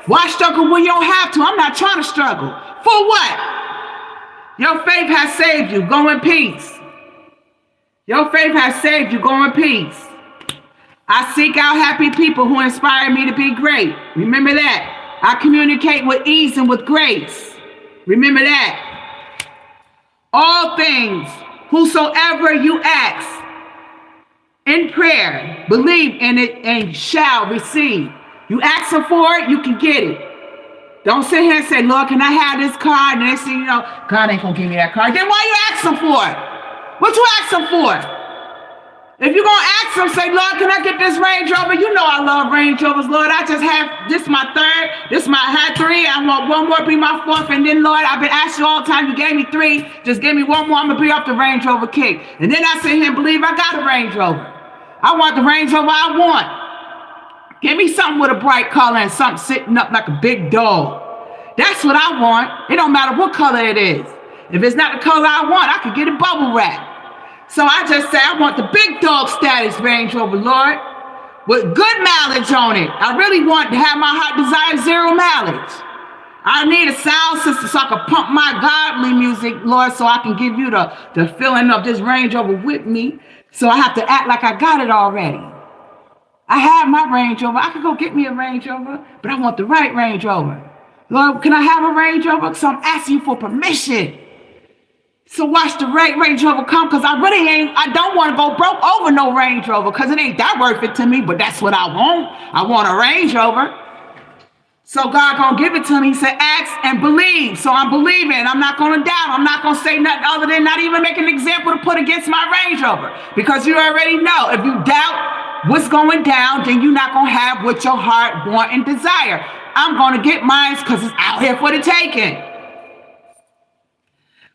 Why struggle when you don't have to? I'm not trying to struggle. For what? Your faith has saved you. Go in peace. Your faith has saved you. Go in peace. I seek out happy people who inspire me to be great. Remember that. I communicate with ease and with grace. Remember that. All things, whosoever you ask, in prayer, believe in it and shall receive. You ask for it, you can get it. Don't sit here and say, Lord, can I have this car? And next thing you know, God ain't gonna give me that car. Then why you asking for it? What you asking for? If you're gonna ask him, say, Lord, can I get this Range Rover? You know I love Range Rovers, Lord. I just have, this my third, I had three. I want one more, be my fourth. And then, Lord, I've been asking you all the time. You gave me three. Just give me one more. I'm gonna be off the Range Rover kick. And then I sit here and believe I got a Range Rover. I want the Range Rover I want. Give me something with a bright color and something sitting up like a big dog. That's what I want. It don't matter what color it is. If it's not the color I want, I could get it bubble wrap. So I just say, I want the big dog status Range Rover, Lord, with good mileage on it. I really want to have my heart desire 0 mileage. I need a sound system so I can pump my godly music, Lord, so I can give you the feeling of this Range Rover with me. So I have to act like I got it already. I have my Range Rover. I could go get me a Range Rover, but I want the right Range Rover. Lord, can I have a Range Rover? So I'm asking you for permission. So watch the right Range Rover come, because I don't want to go broke over no Range Rover, because it ain't that worth it to me, but that's what I want. I want a Range Rover. So God gonna give it to me. He said, ask and believe. So I'm believing. I'm not gonna doubt. I'm not gonna say nothing other than not even make an example to put against my Range Rover. Because you already know, if you doubt what's going down, then you're not gonna have what your heart want and desire. I'm gonna get mine because it's out here for the taking.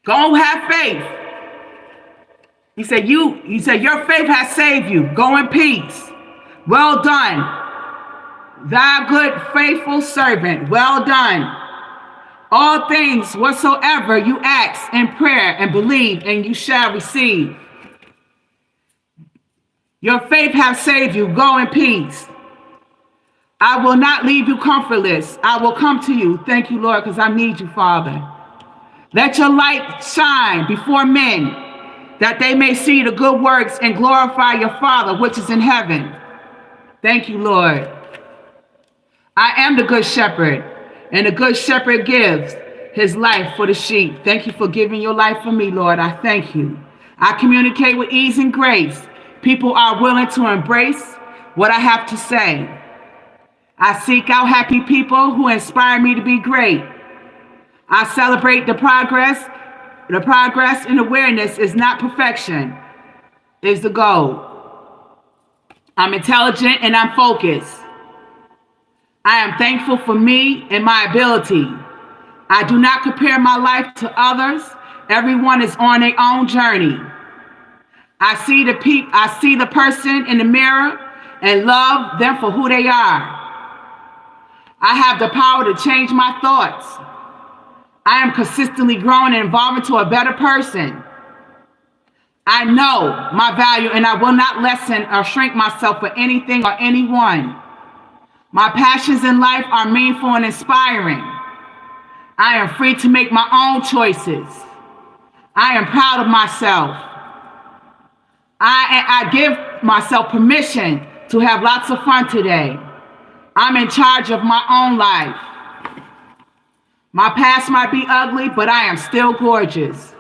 Go have faith. He said, your faith has saved you. Go in peace. Well done. Thy good, faithful servant, well done. All things whatsoever you ask in prayer and believe, and you shall receive. Your faith hath saved you. Go in peace. I will not leave you comfortless. I will come to you. Thank you, Lord, because I need you, Father. Let your light shine before men, that they may see the good works and glorify your Father, which is in heaven. Thank you, Lord. I am the good shepherd, and the good shepherd gives his life for the sheep. Thank you for giving your life for me, Lord. I thank you. I communicate with ease and grace. People are willing to embrace what I have to say. I seek out happy people who inspire me to be great. I celebrate the progress. The progress and awareness is not perfection, is the goal. I'm intelligent and I'm focused. I am thankful for me and my ability. I do not compare my life to others. Everyone is on their own journey. I see the person in the mirror and love them for who they are. I have the power to change my thoughts. I am consistently growing and evolving to a better person. I know my value and I will not lessen or shrink myself for anything or anyone. My passions in life are meaningful and inspiring. I am free to make my own choices. I am proud of myself. I give myself permission to have lots of fun today. I'm in charge of my own life. My past might be ugly, but I am still gorgeous.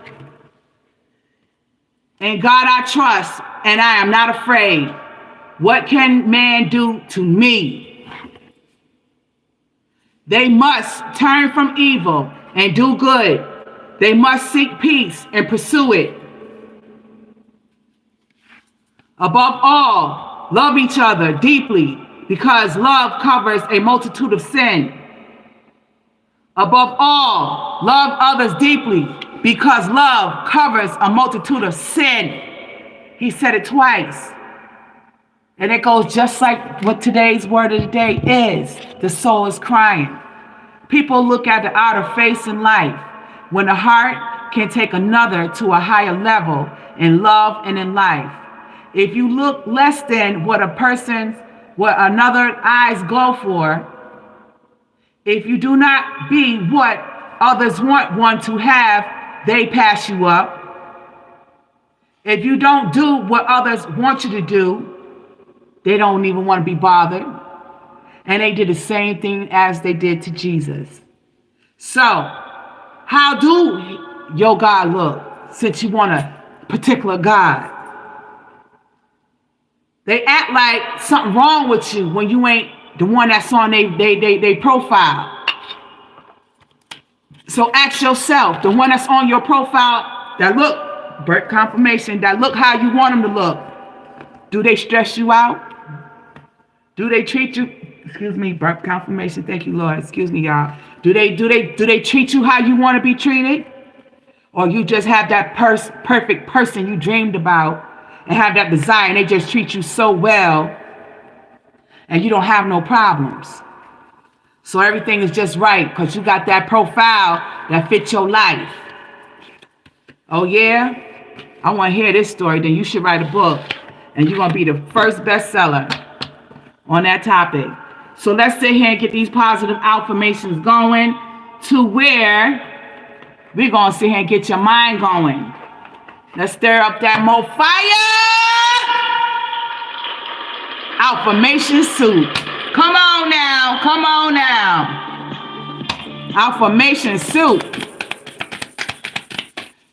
In God I trust, and I am not afraid. What can man do to me? They must turn from evil and do good. They must seek peace and pursue it. Above all, love each other deeply, because love covers a multitude of sin. Above all, love others deeply, because love covers a multitude of sin. He said it twice. And it goes just like what today's word of the day is. The soul is crying. People look at the outer face in life, when the heart can take another to a higher level in love and in life. If you look less than what another eyes glow for, if you do not be what others want one to have, they pass you up. If you don't do what others want you to do, they don't even want to be bothered. And they did the same thing as they did to Jesus. So, how do your God look, since you want a particular God? They act like something wrong with you when you ain't the one that's on their profile. So ask yourself, the one that's on your profile that look, birth confirmation, that look how you want them to look, do they stress you out? Do they treat you, excuse me, birth confirmation, thank you, Lord, excuse me, y'all. Do they treat you how you want to be treated? Or you just have that perfect person you dreamed about and have that desire, and they just treat you so well and you don't have no problems. So everything is just right because you got that profile that fits your life. Oh yeah? I want to hear this story. Then you should write a book and you're going to be the first bestseller on that topic. So let's sit here and get these positive affirmations going to where we're going to sit here and get your mind going. Let's stir up that Moefire affirmation soup. Come on now. Come on now. Affirmation soup.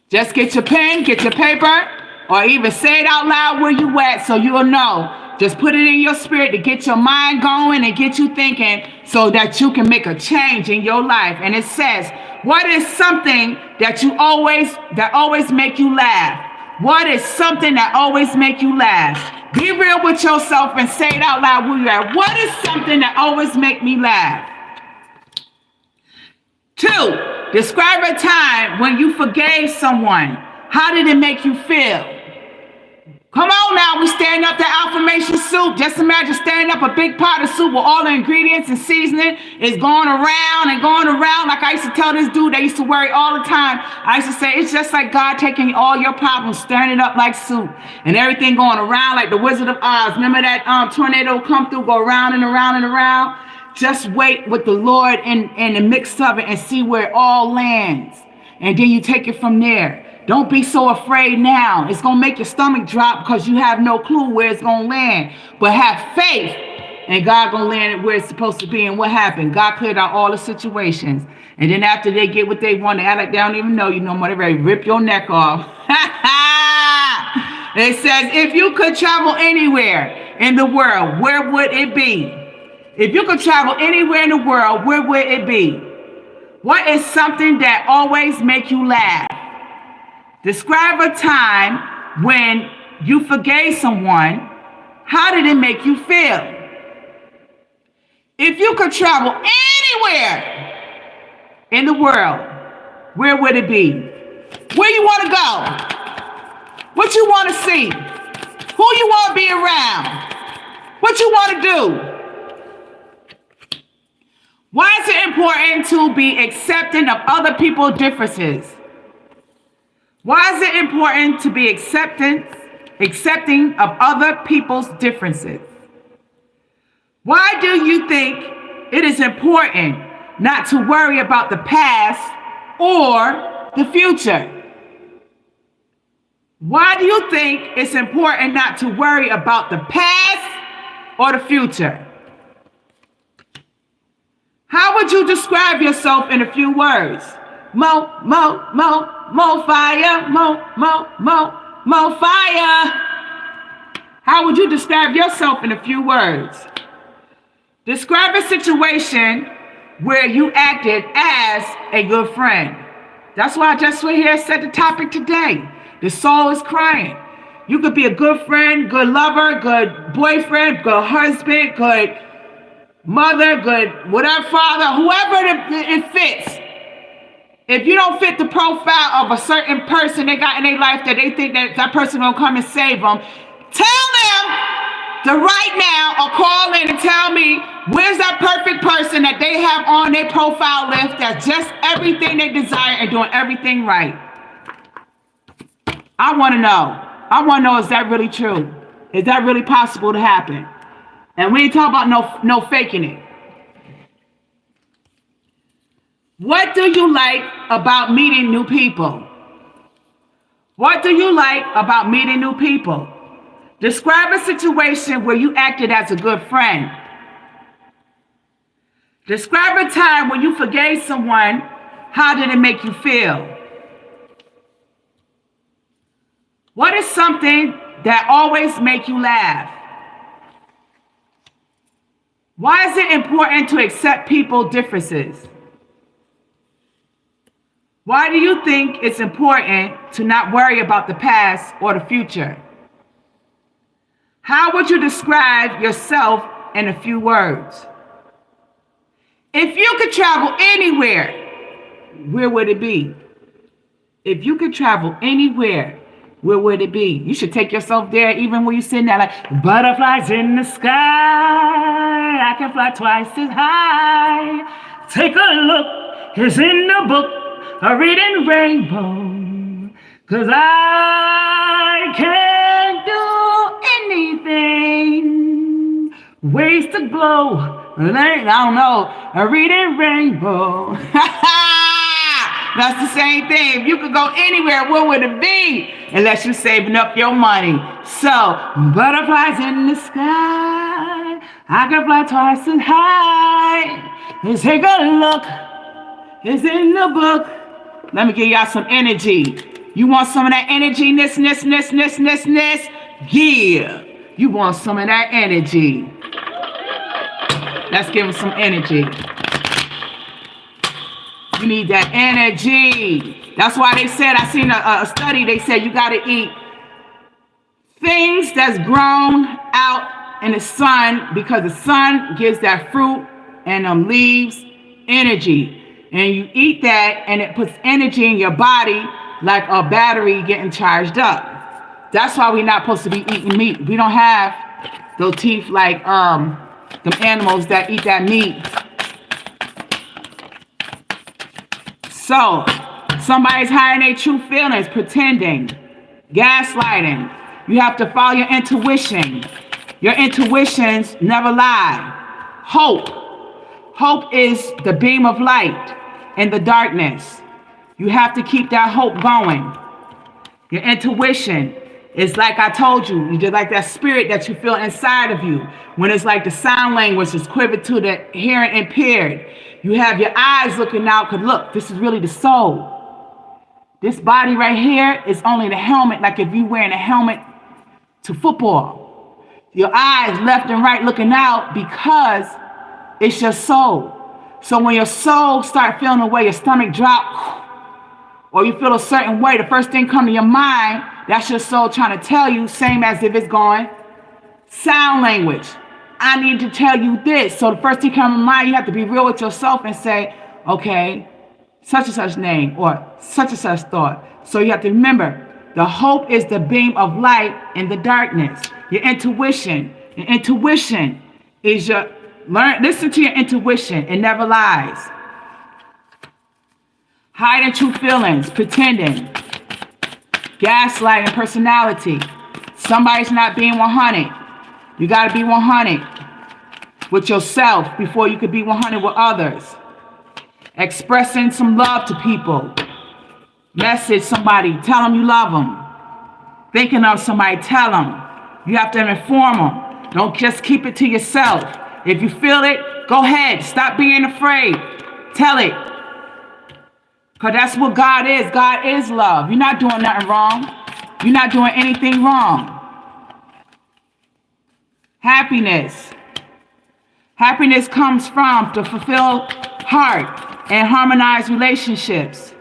Just get your pen, get your paper, or even say it out loud where you at so you'll know. Just put it in your spirit to get your mind going and get you thinking so that you can make a change in your life. And it says, what is something that always make you laugh? What is something that always make you laugh? Be real with yourself and say it out loud where you're at. What is something that always make me laugh? 2, describe a time when you forgave someone. How did it make you feel? Come on now, we stirring up the affirmation soup. Just imagine stirring up a big pot of soup with all the ingredients and seasoning is going around and going around. Like I used to tell this dude that used to worry all the time. I used to say, it's just like God taking all your problems, stirring it up like soup. And everything going around like the Wizard of Oz. Remember that tornado come through, go around and around and around? Just wait with the Lord in the mix of it and see where it all lands. And then you take it from there. Don't be so afraid now. It's going to make your stomach drop because you have no clue where it's going to land. But have faith, and God going to land it where it's supposed to be. And what happened? God cleared out all the situations. And then after they get what they want, they act like they don't even know you no more. They're ready to rip your neck off. It says, if you could travel anywhere in the world, where would it be? If you could travel anywhere in the world, where would it be? What is something that always make you laugh? Describe a time when you forgave someone. How did it make you feel? If you could travel anywhere in the world, where would it be? Where you want to go? What you want to see? Who you want to be around? What you want to do? Why is it important to be accepting of other people's differences? Why is it important to be accepting of other people's differences? Why do you think it is important not to worry about the past or the future? Why do you think it's important not to worry about the past or the future? How would you describe yourself in a few words? Mo fire, mo fire. How would you describe yourself in a few words? Describe a situation where you acted as a good friend. That's why I just went here and said the topic today. The soul is crying. You could be a good friend, good lover, good boyfriend, good husband, good mother, good whatever, father, whoever it fits. If you don't fit the profile of a certain person they got in their life that they think that person will come and save them, tell them to right now or call in and tell me where's that perfect person that they have on their profile list that's just everything they desire and doing everything right. I want to know. I want to know, is that really true? Is that really possible to happen? And we ain't talking about no faking it. What do you like about meeting new people? What do you like about meeting new people? Describe a situation where you acted as a good friend. Describe a time when you forgave someone. How did it make you feel? What is something that always makes you laugh? Why is it important to accept people's differences? Why do you think it's important to not worry about the past or the future? How would you describe yourself in a few words? If you could travel anywhere, where would it be? If you could travel anywhere, where would it be? You should take yourself there even when you're sitting there like, butterflies in the sky, I can fly twice as high. Take a look, it's in the book, a reading rainbow, 'cause I can't do anything. Ways to glow, I don't know, a reading rainbow. That's the same thing. If you could go anywhere, where would it be? Unless you're saving up your money. So, butterflies in the sky, I can fly twice as high. Let's take a look, it's in the book. Let me give y'all some energy. You want some of that energy? Yeah. You want some of that energy. Let's give them some energy. You need that energy. That's why they said, I seen a study, they said you got to eat things that's grown out in the sun, because the sun gives that fruit and leaves energy. And you eat that and it puts energy in your body like a battery getting charged up. That's why we're not supposed to be eating meat. We don't have those teeth like them animals that eat that meat. So, somebody's hiding their true feelings, pretending, gaslighting. You have to follow your intuition. Your intuitions never lie. Hope. Hope is the beam of light in the darkness. You have to keep that hope going. Your intuition is like I told you, you just like that spirit that you feel inside of you. When it's like the sign language is quivered to the hearing impaired. You have your eyes looking out, because look, this is really the soul. This body right here is only the helmet, like if you're wearing a helmet to football. Your eyes left and right looking out because it's your soul. So when your soul start feeling the way, your stomach drop, or you feel a certain way, the first thing come to your mind, that's your soul trying to tell you, same as if it's going, sound language. I need to tell you this. So the first thing comes to mind, you have to be real with yourself and say, okay, such and such name or such and such thought. So you have to remember, the hope is the beam of light in the darkness. Your intuition. Your intuition is your, listen to your intuition. It never lies. Hiding true feelings, pretending, gaslighting personality. Somebody's not being 100. You got to be 100 with yourself before you could be 100 with others. Expressing some love to people. Message somebody. Tell them you love them. Thinking of somebody, tell them. You have to inform them. Don't just keep it to yourself. If you feel it, go ahead. Stop being afraid. Tell it. Because that's what God is. God is love. You're not doing nothing wrong. You're not doing anything wrong. Happiness. Happiness comes from the fulfilled heart and harmonized relationships.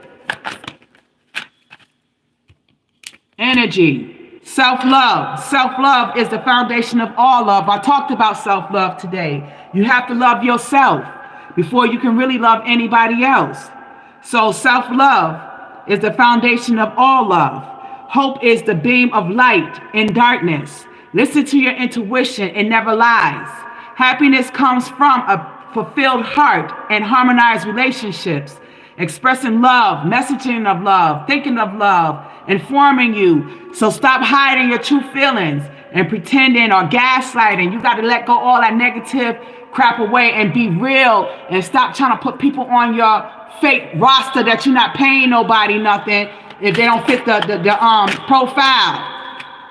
Energy. Self-love. Self-love is the foundation of all love. I talked about self-love today. You have to love yourself before you can really love anybody else. So self-love is the foundation of all love. Hope is the beam of light in darkness. Listen to your intuition. It never lies. Happiness comes from a fulfilled heart and harmonized relationships. Expressing love, messaging of love, thinking of love, informing you. So stop hiding your true feelings and pretending or gaslighting. You got to let go all that negative crap away and be real, and stop trying to put people on your fake roster that you're not paying nobody nothing if they don't fit the profile.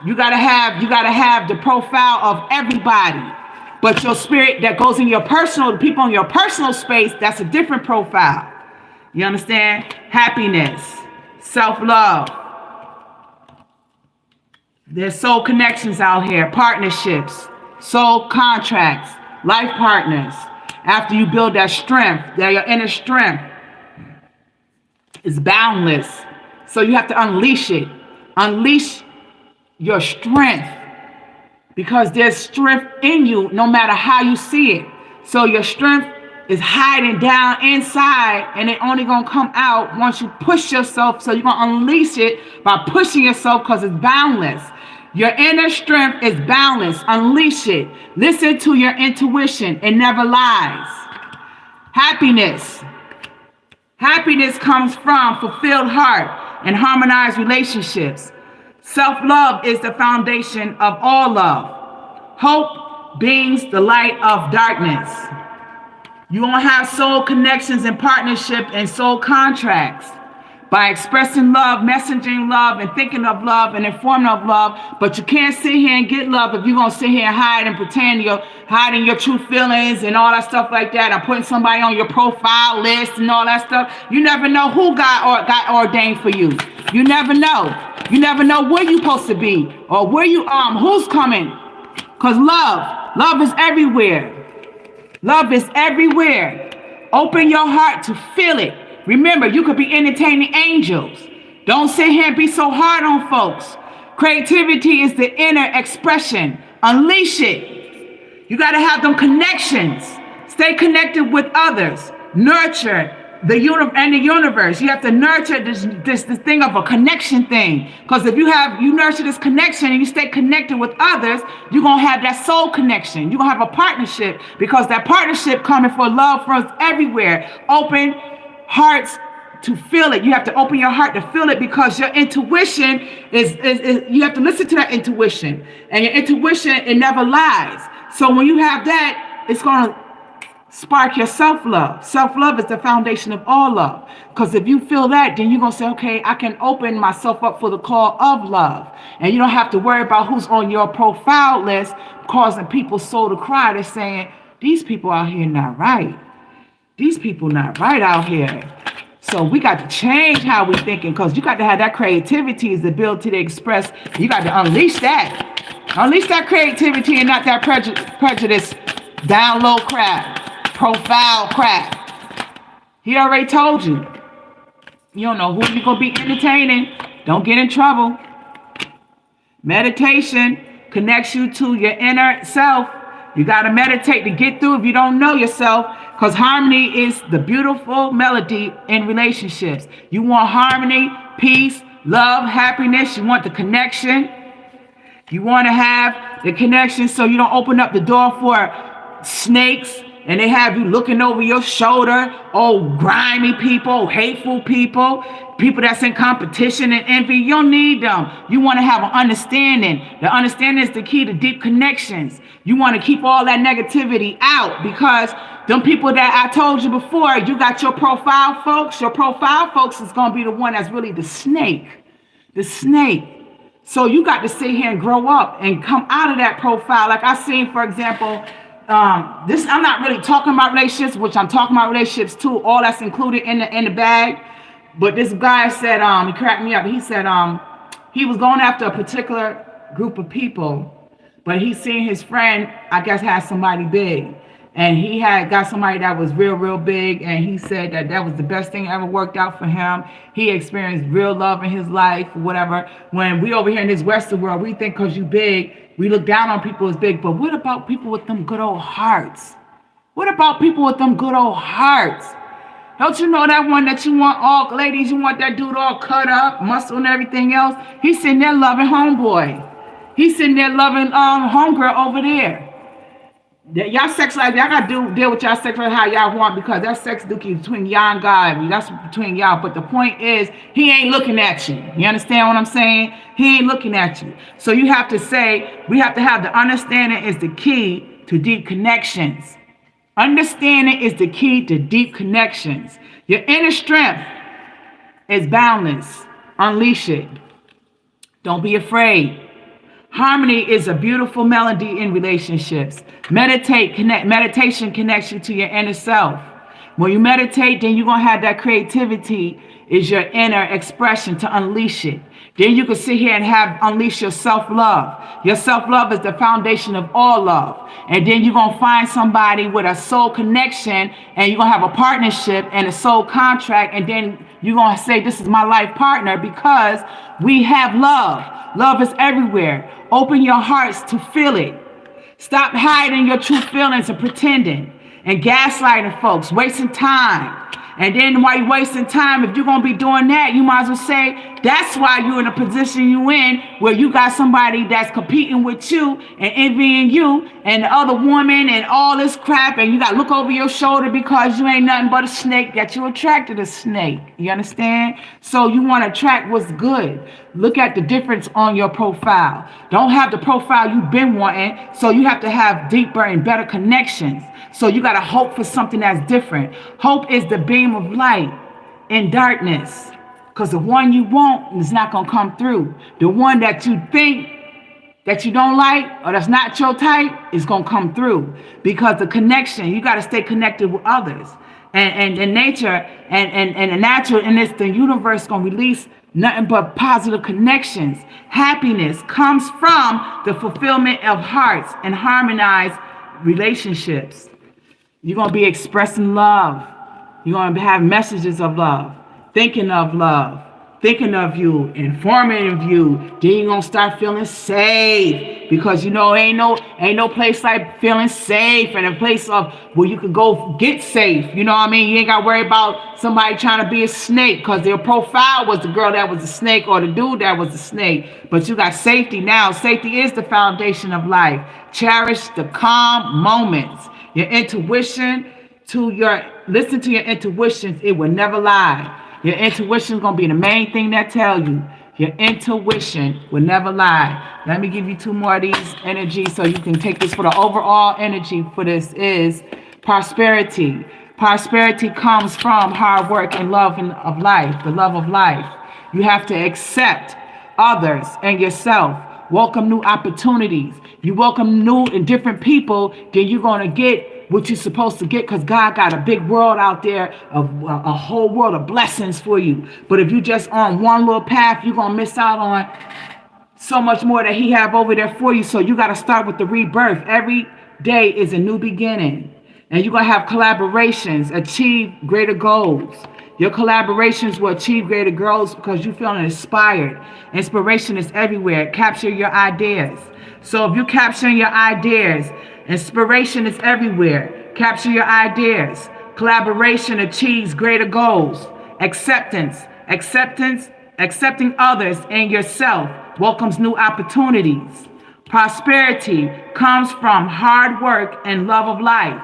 You gotta have the profile of everybody. But your spirit that goes in your personal, the people in your personal space, that's a different profile. You understand? Happiness, self-love. There's soul connections out here, partnerships, soul contracts, life partners. After you build that strength, that your inner strength is boundless. So you have to unleash it. Unleash your strength, because there's strength in you no matter how you see it. So your strength is hiding down inside, and it only gonna come out once you push yourself. So you're gonna unleash it by pushing yourself, because it's boundless. Your inner strength is boundless. Unleash it. Listen to your intuition. It never lies. Happiness. Happiness comes from fulfilled heart and harmonized relationships. Self-love is the foundation of all love. Hope beams the light of darkness. You won't have soul connections and partnership and soul contracts by expressing love, messaging love, and thinking of love and informing of love. But you can't sit here and get love if you're going to sit here and hide and pretend you're hiding your true feelings and all that stuff like that, and putting somebody on your profile list and all that stuff. You never know who got ordained for you. You never know. You never know where you're supposed to be or where you who's coming. Because love is everywhere. Love is everywhere. Open your heart to feel it. Remember, you could be entertaining angels. Don't sit here and be so hard on folks. Creativity is the inner expression. Unleash it. You got to have them connections. Stay connected with others. Nurture the universe. You have to nurture this thing of a connection thing. Because if you nurture this connection and you stay connected with others, you're going to have that soul connection. You're going to have a partnership, because that partnership coming for love from everywhere. Open hearts to feel it. You have to open your heart to feel it, because your intuition is you have to listen to that intuition. And your intuition, it never lies. So when you have that, it's going to spark your self-love. Self-love is the foundation of all love. Because if you feel that, then you're going to say, okay, I can open myself up for the call of love. And you don't have to worry about who's on your profile list causing people's soul to cry. They're saying, these people out here not right. These people not right out here. So we got to change how we thinking, because you got to have that creativity, is the ability to express. You got to unleash that. Unleash that creativity and not that prejudice, down low crap. Profile crap. He already told you. You don't know who you're going to be entertaining. Don't get in trouble. Meditation connects you to your inner self. You got to meditate to get through if you don't know yourself, because harmony is the beautiful melody in relationships. You want harmony, peace, love, happiness. You want the connection. You want to have the connection so you don't open up the door for snakes, and they have you looking over your shoulder. Oh, grimy people, hateful people, people that's in competition and envy. You don't need them. You want to have an understanding. The understanding is the key to deep connections. You want to keep all that negativity out, because them people that I told you before, you got your profile folks. Your profile folks is going to be the one that's really the snake. The snake. So you got to sit here and grow up and come out of that profile. Like I seen, for example, this I'm not really talking about relationships, which I'm talking about relationships too. All that's included in the bag. But this guy said, he cracked me up. He said, he was going after a particular group of people, but he seen his friend, I guess, had somebody big. And he had got somebody that was real, real big. And he said that that was the best thing ever worked out for him. He experienced real love in his life, whatever. When we over here in this Western world, we think because you big, we look down on people as big. But what about people with them good old hearts? What about people with them good old hearts? Don't you know that one that you want all, ladies, you want that dude all cut up, muscle and everything else? He's sitting there loving homeboy. He's sitting there loving homegirl over there. Y'all sex life, y'all gotta deal with y'all sex life how y'all want, because that sex dookie between y'all and God. That's between y'all. But the point is, he ain't looking at you. You understand what I'm saying? He ain't looking at you. So you have to say, we have to have the understanding is the key to deep connections. Understanding is the key to deep connections. Your inner strength is boundless. Unleash it. Don't be afraid. Harmony is a beautiful melody in relationships. Meditation connects you to your inner self. When you meditate, then you're going to have that creativity is your inner expression to unleash it. Then you can sit here and unleash your self-love. Your self-love is the foundation of all love. And then you're going to find somebody with a soul connection, and you're going to have a partnership and a soul contract. And then you're going to say, this is my life partner, because we have love. Love is everywhere. Open your hearts to feel it. Stop hiding your true feelings and pretending and gaslighting folks, wasting time. And then while you're wasting time, if you're going to be doing that, you might as well say, that's why you're in a position you're in, where you got somebody that's competing with you and envying you and the other woman and all this crap, and you got to look over your shoulder because you ain't nothing but a snake, that you attracted a snake. You understand? So you want to attract what's good. Look at the difference on your profile. Don't have the profile you've been wanting, so you have to have deeper and better connections. So you got to hope for something that's different. Hope is the beam of light in darkness, because the one you want is not going to come through. The one that you think that you don't like or that's not your type is going to come through, because the connection, you got to stay connected with others. And nature and the natural in this, the universe going to release nothing but positive connections. Happiness comes from the fulfillment of hearts and harmonized relationships. You're going to be expressing love. You're going to have messages of love, thinking of love, thinking of you, informing of you. Then you're going to start feeling safe, because you know ain't no place like feeling safe, and a place of where you can go get safe. You know what I mean? You ain't got to worry about somebody trying to be a snake, because their profile was the girl that was a snake or the dude that was a snake. But you got safety now. Safety is the foundation of life. Cherish the calm moments. Your intuition, listen to your intuitions. It will never lie. Your intuition is going to be the main thing that tell you. Your intuition will never lie. Let me give you two more of these energies so you can take this. For the overall energy for this is prosperity. Prosperity comes from hard work and love of life, the love of life. You have to accept others and yourself. Welcome new opportunities. You welcome new and different people, then you're going to get what you're supposed to get, because God got a big world out there, of a whole world of blessings for you. But if you just on one little path, you're going to miss out on so much more that he have over there for you. So you got to start with the rebirth. Every day is a new beginning. And you're going to have collaborations, achieve greater goals. Your collaborations will achieve greater goals because you're feeling inspired. Inspiration is everywhere. Capture your ideas. So if you're capturing your ideas, inspiration is everywhere. Capture your ideas. Collaboration achieves greater goals. Accepting others and yourself welcomes new opportunities. Prosperity comes from hard work and love of life.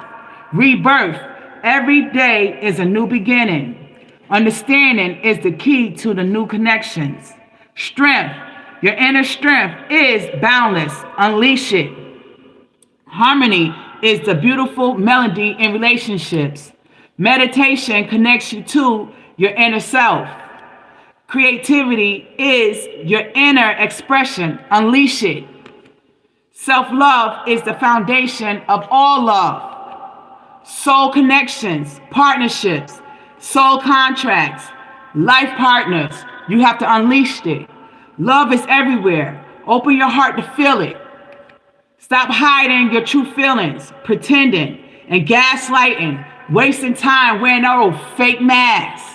Rebirth. Every day is a new beginning. Understanding is the key to the new connections. Strength. Your inner strength is boundless. Unleash it. Harmony is the beautiful melody in relationships. Meditation connects you to your inner self. Creativity is your inner expression. Unleash it. Self-love is the foundation of all love. Soul connections, partnerships, soul contracts, life partners. You have to unleash it. Love is everywhere. Open your heart to feel it. Stop hiding your true feelings, pretending and gaslighting, wasting time wearing that old fake mask.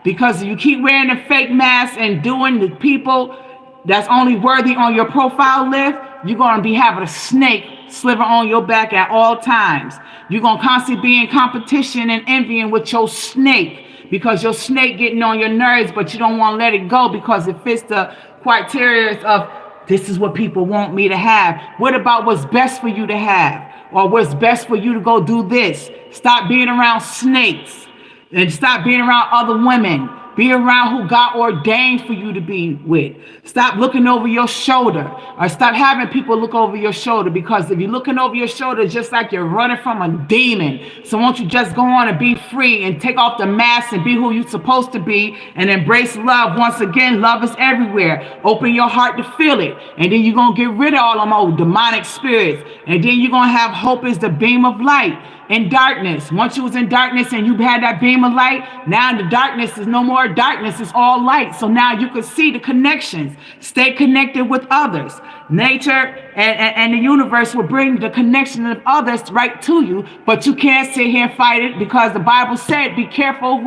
Because if you keep wearing the fake mask and doing the people that's only worthy on your profile list, you're going to be having a snake slither on your back at all times. You're going to constantly be in competition and envying with your snake because your snake getting on your nerves, but you don't want to let it go because it fits the criteria of this is what people want me to have. What about what's best for you to have? Or what's best for you to go do this? Stop being around snakes and stop being around other women. Be around who God ordained for you to be with. Stop looking over your shoulder, or stop having people look over your shoulder, because if you're looking over your shoulder, it's just like you're running from a demon. So won't you just go on and be free and take off the mask and be who you're supposed to be and embrace love. Once again, love is everywhere. Open your heart to feel it. And then you're going to get rid of all them old demonic spirits. And then you're going to have hope as the beam of light. In darkness, once you was in darkness and you had that beam of light, now the darkness is no more darkness, it's all light. So now you can see the connections. Stay connected with others. Nature and the universe will bring the connection of others right to you, but you can't sit here and fight it, because the Bible said, be careful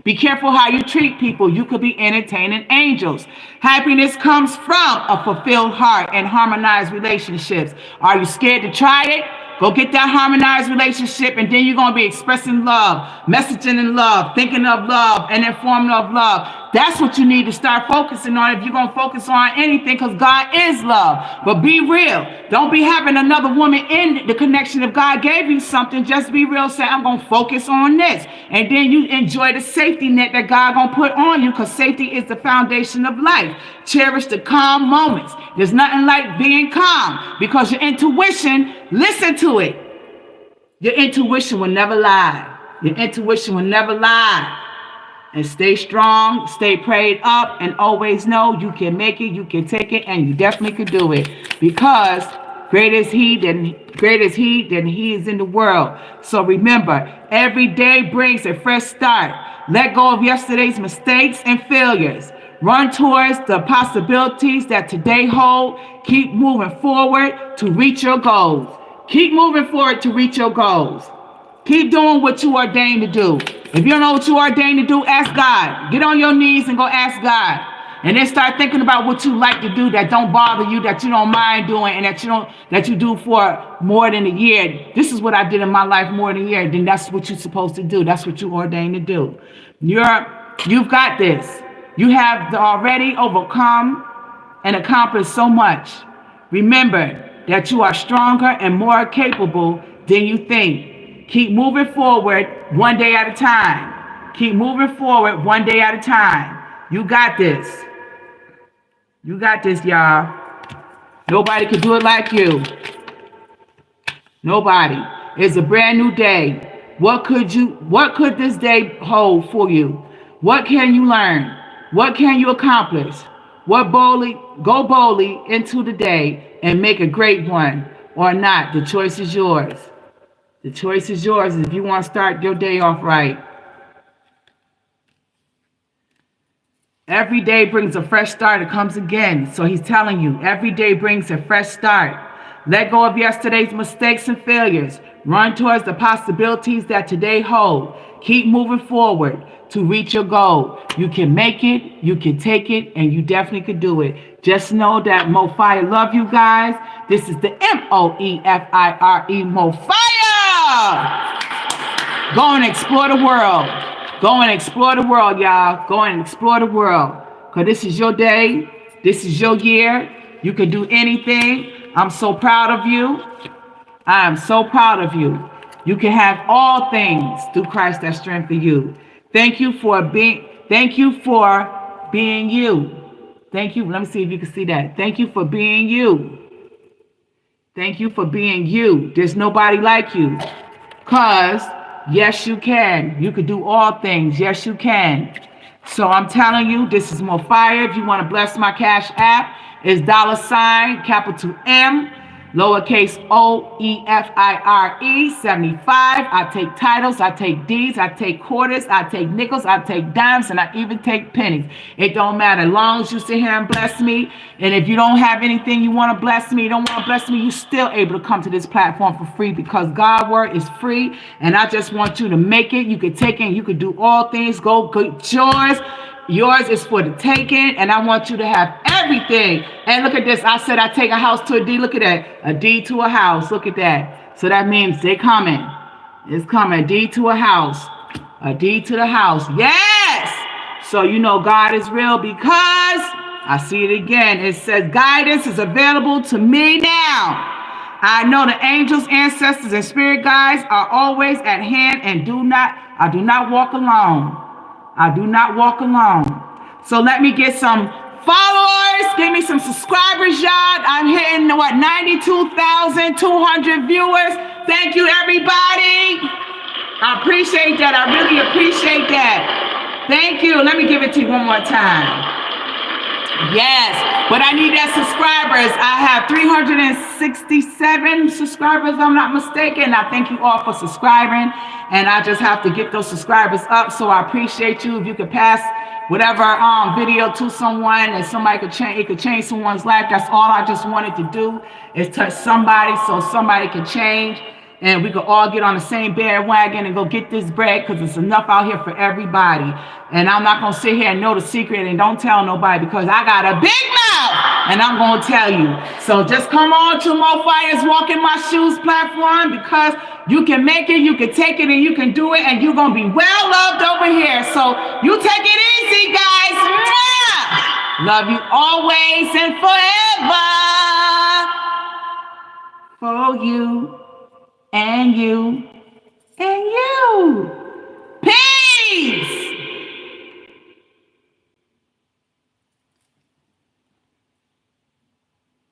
be careful how you treat people. You could be entertaining angels. Happiness comes from a fulfilled heart and harmonized relationships. Are you scared to try it? Go get that harmonized relationship, and then you're going to be expressing love, messaging in love, thinking of love, and informing of love. That's what you need to start focusing on if you're going to focus on anything, because God is love. But be real. Don't be having another woman in the connection. If God gave you something, just be real. Say, I'm going to focus on this. And then you enjoy the safety net that God going to put on you, because safety is the foundation of life. Cherish the calm moments. There's nothing like being calm, because your intuition, listen to it. Your intuition will never lie. Your intuition will never lie. And stay strong, stay prayed up, and always know you can make it, you can take it, and you definitely can do it. Because greater is he than he is in the world. So remember, every day brings a fresh start. Let go of yesterday's mistakes and failures. Run towards the possibilities that today hold. Keep moving forward to reach your goals. Keep moving forward to reach your goals. Keep doing what you ordained to do. If you don't know what you ordained to do, ask God. Get on your knees and go ask God. And then start thinking about what you like to do that don't bother you, that you don't mind doing, and that you do for more than a year. This is what I did in my life more than a year. Then that's what you're supposed to do. That's what you ordained to do. You've got this. You have already overcome and accomplished so much. Remember that you are stronger and more capable than you think. Keep moving forward one day at a time. Keep moving forward one day at a time. You got this. You got this, y'all. Nobody could do it like you. Nobody. It's a brand new day. What could this day hold for you? What can you learn? What can you accomplish? Go boldly into the day and make a great one, or not. The choice is yours. The choice is yours if you want to start your day off right. Every day brings a fresh start. It comes again. So he's telling you, every day brings a fresh start. Let go of yesterday's mistakes and failures. Run towards the possibilities that today hold. Keep moving forward to reach your goal. You can make it, you can take it, and you definitely can do it. Just know that Moefire love you guys. This is the Moefire, Moefire. Go and explore the world. Go and explore the world, y'all. Go and explore the world. Because this is your day. This is your year. You can do anything. I'm so proud of you. I am so proud of you. You can have all things through Christ that strengthens you. Thank you for being you. Thank you. Let me see if you can see that. Thank you for being you. Thank you for being you. There's nobody like you. Because, yes, you can. You can do all things. Yes, you can. So I'm telling you, this is Moefire. If you want to bless my Cash App, it's $ capital M, lowercase OEFIRE 75. I take titles, I take deeds, I take quarters, I take nickels, I take dimes, and I even take pennies. It don't matter. As long as you sit here and bless me, and if you don't have anything you want to bless me, don't want to bless me, you're still able to come to this platform for free because God's word is free, and I just want you to make it. You can take it, and you can do all things. Go get yours. Yours is for the taking, and I want you to have everything. And look at this. I said I take a house to a deed. Look at that. A deed to a house. Look at that. So that means they coming. It's coming. A deed to a house. A deed to the house. Yes! So you know God is real because I see it again. It says guidance is available to me now. I know the angels, ancestors, and spirit guides are always at hand and I do not walk alone. I do not walk alone. So let me get some followers. Give me some subscribers, y'all. I'm hitting, 92,200 viewers. Thank you, everybody. I appreciate that. I really appreciate that. Thank you. Let me give it to you one more time. Yes, but I need that subscribers. I have 367 subscribers, if I'm not mistaken. I thank you all for subscribing, and I just have to get those subscribers up. So I appreciate you. If you could pass whatever video to someone and somebody could change, it could change someone's life. That's all I just wanted to do is touch somebody so somebody can change. And we could all get on the same bandwagon and go get this bread because it's enough out here for everybody. And I'm not going to sit here and know the secret and don't tell nobody because I got a big mouth and I'm going to tell you. So just come on to Moefire's Walk in My Shoes platform because you can make it, you can take it, and you can do it, and you're going to be well loved over here. So you take it easy, guys. Mwah! Love you always and forever. For you. And you, and you.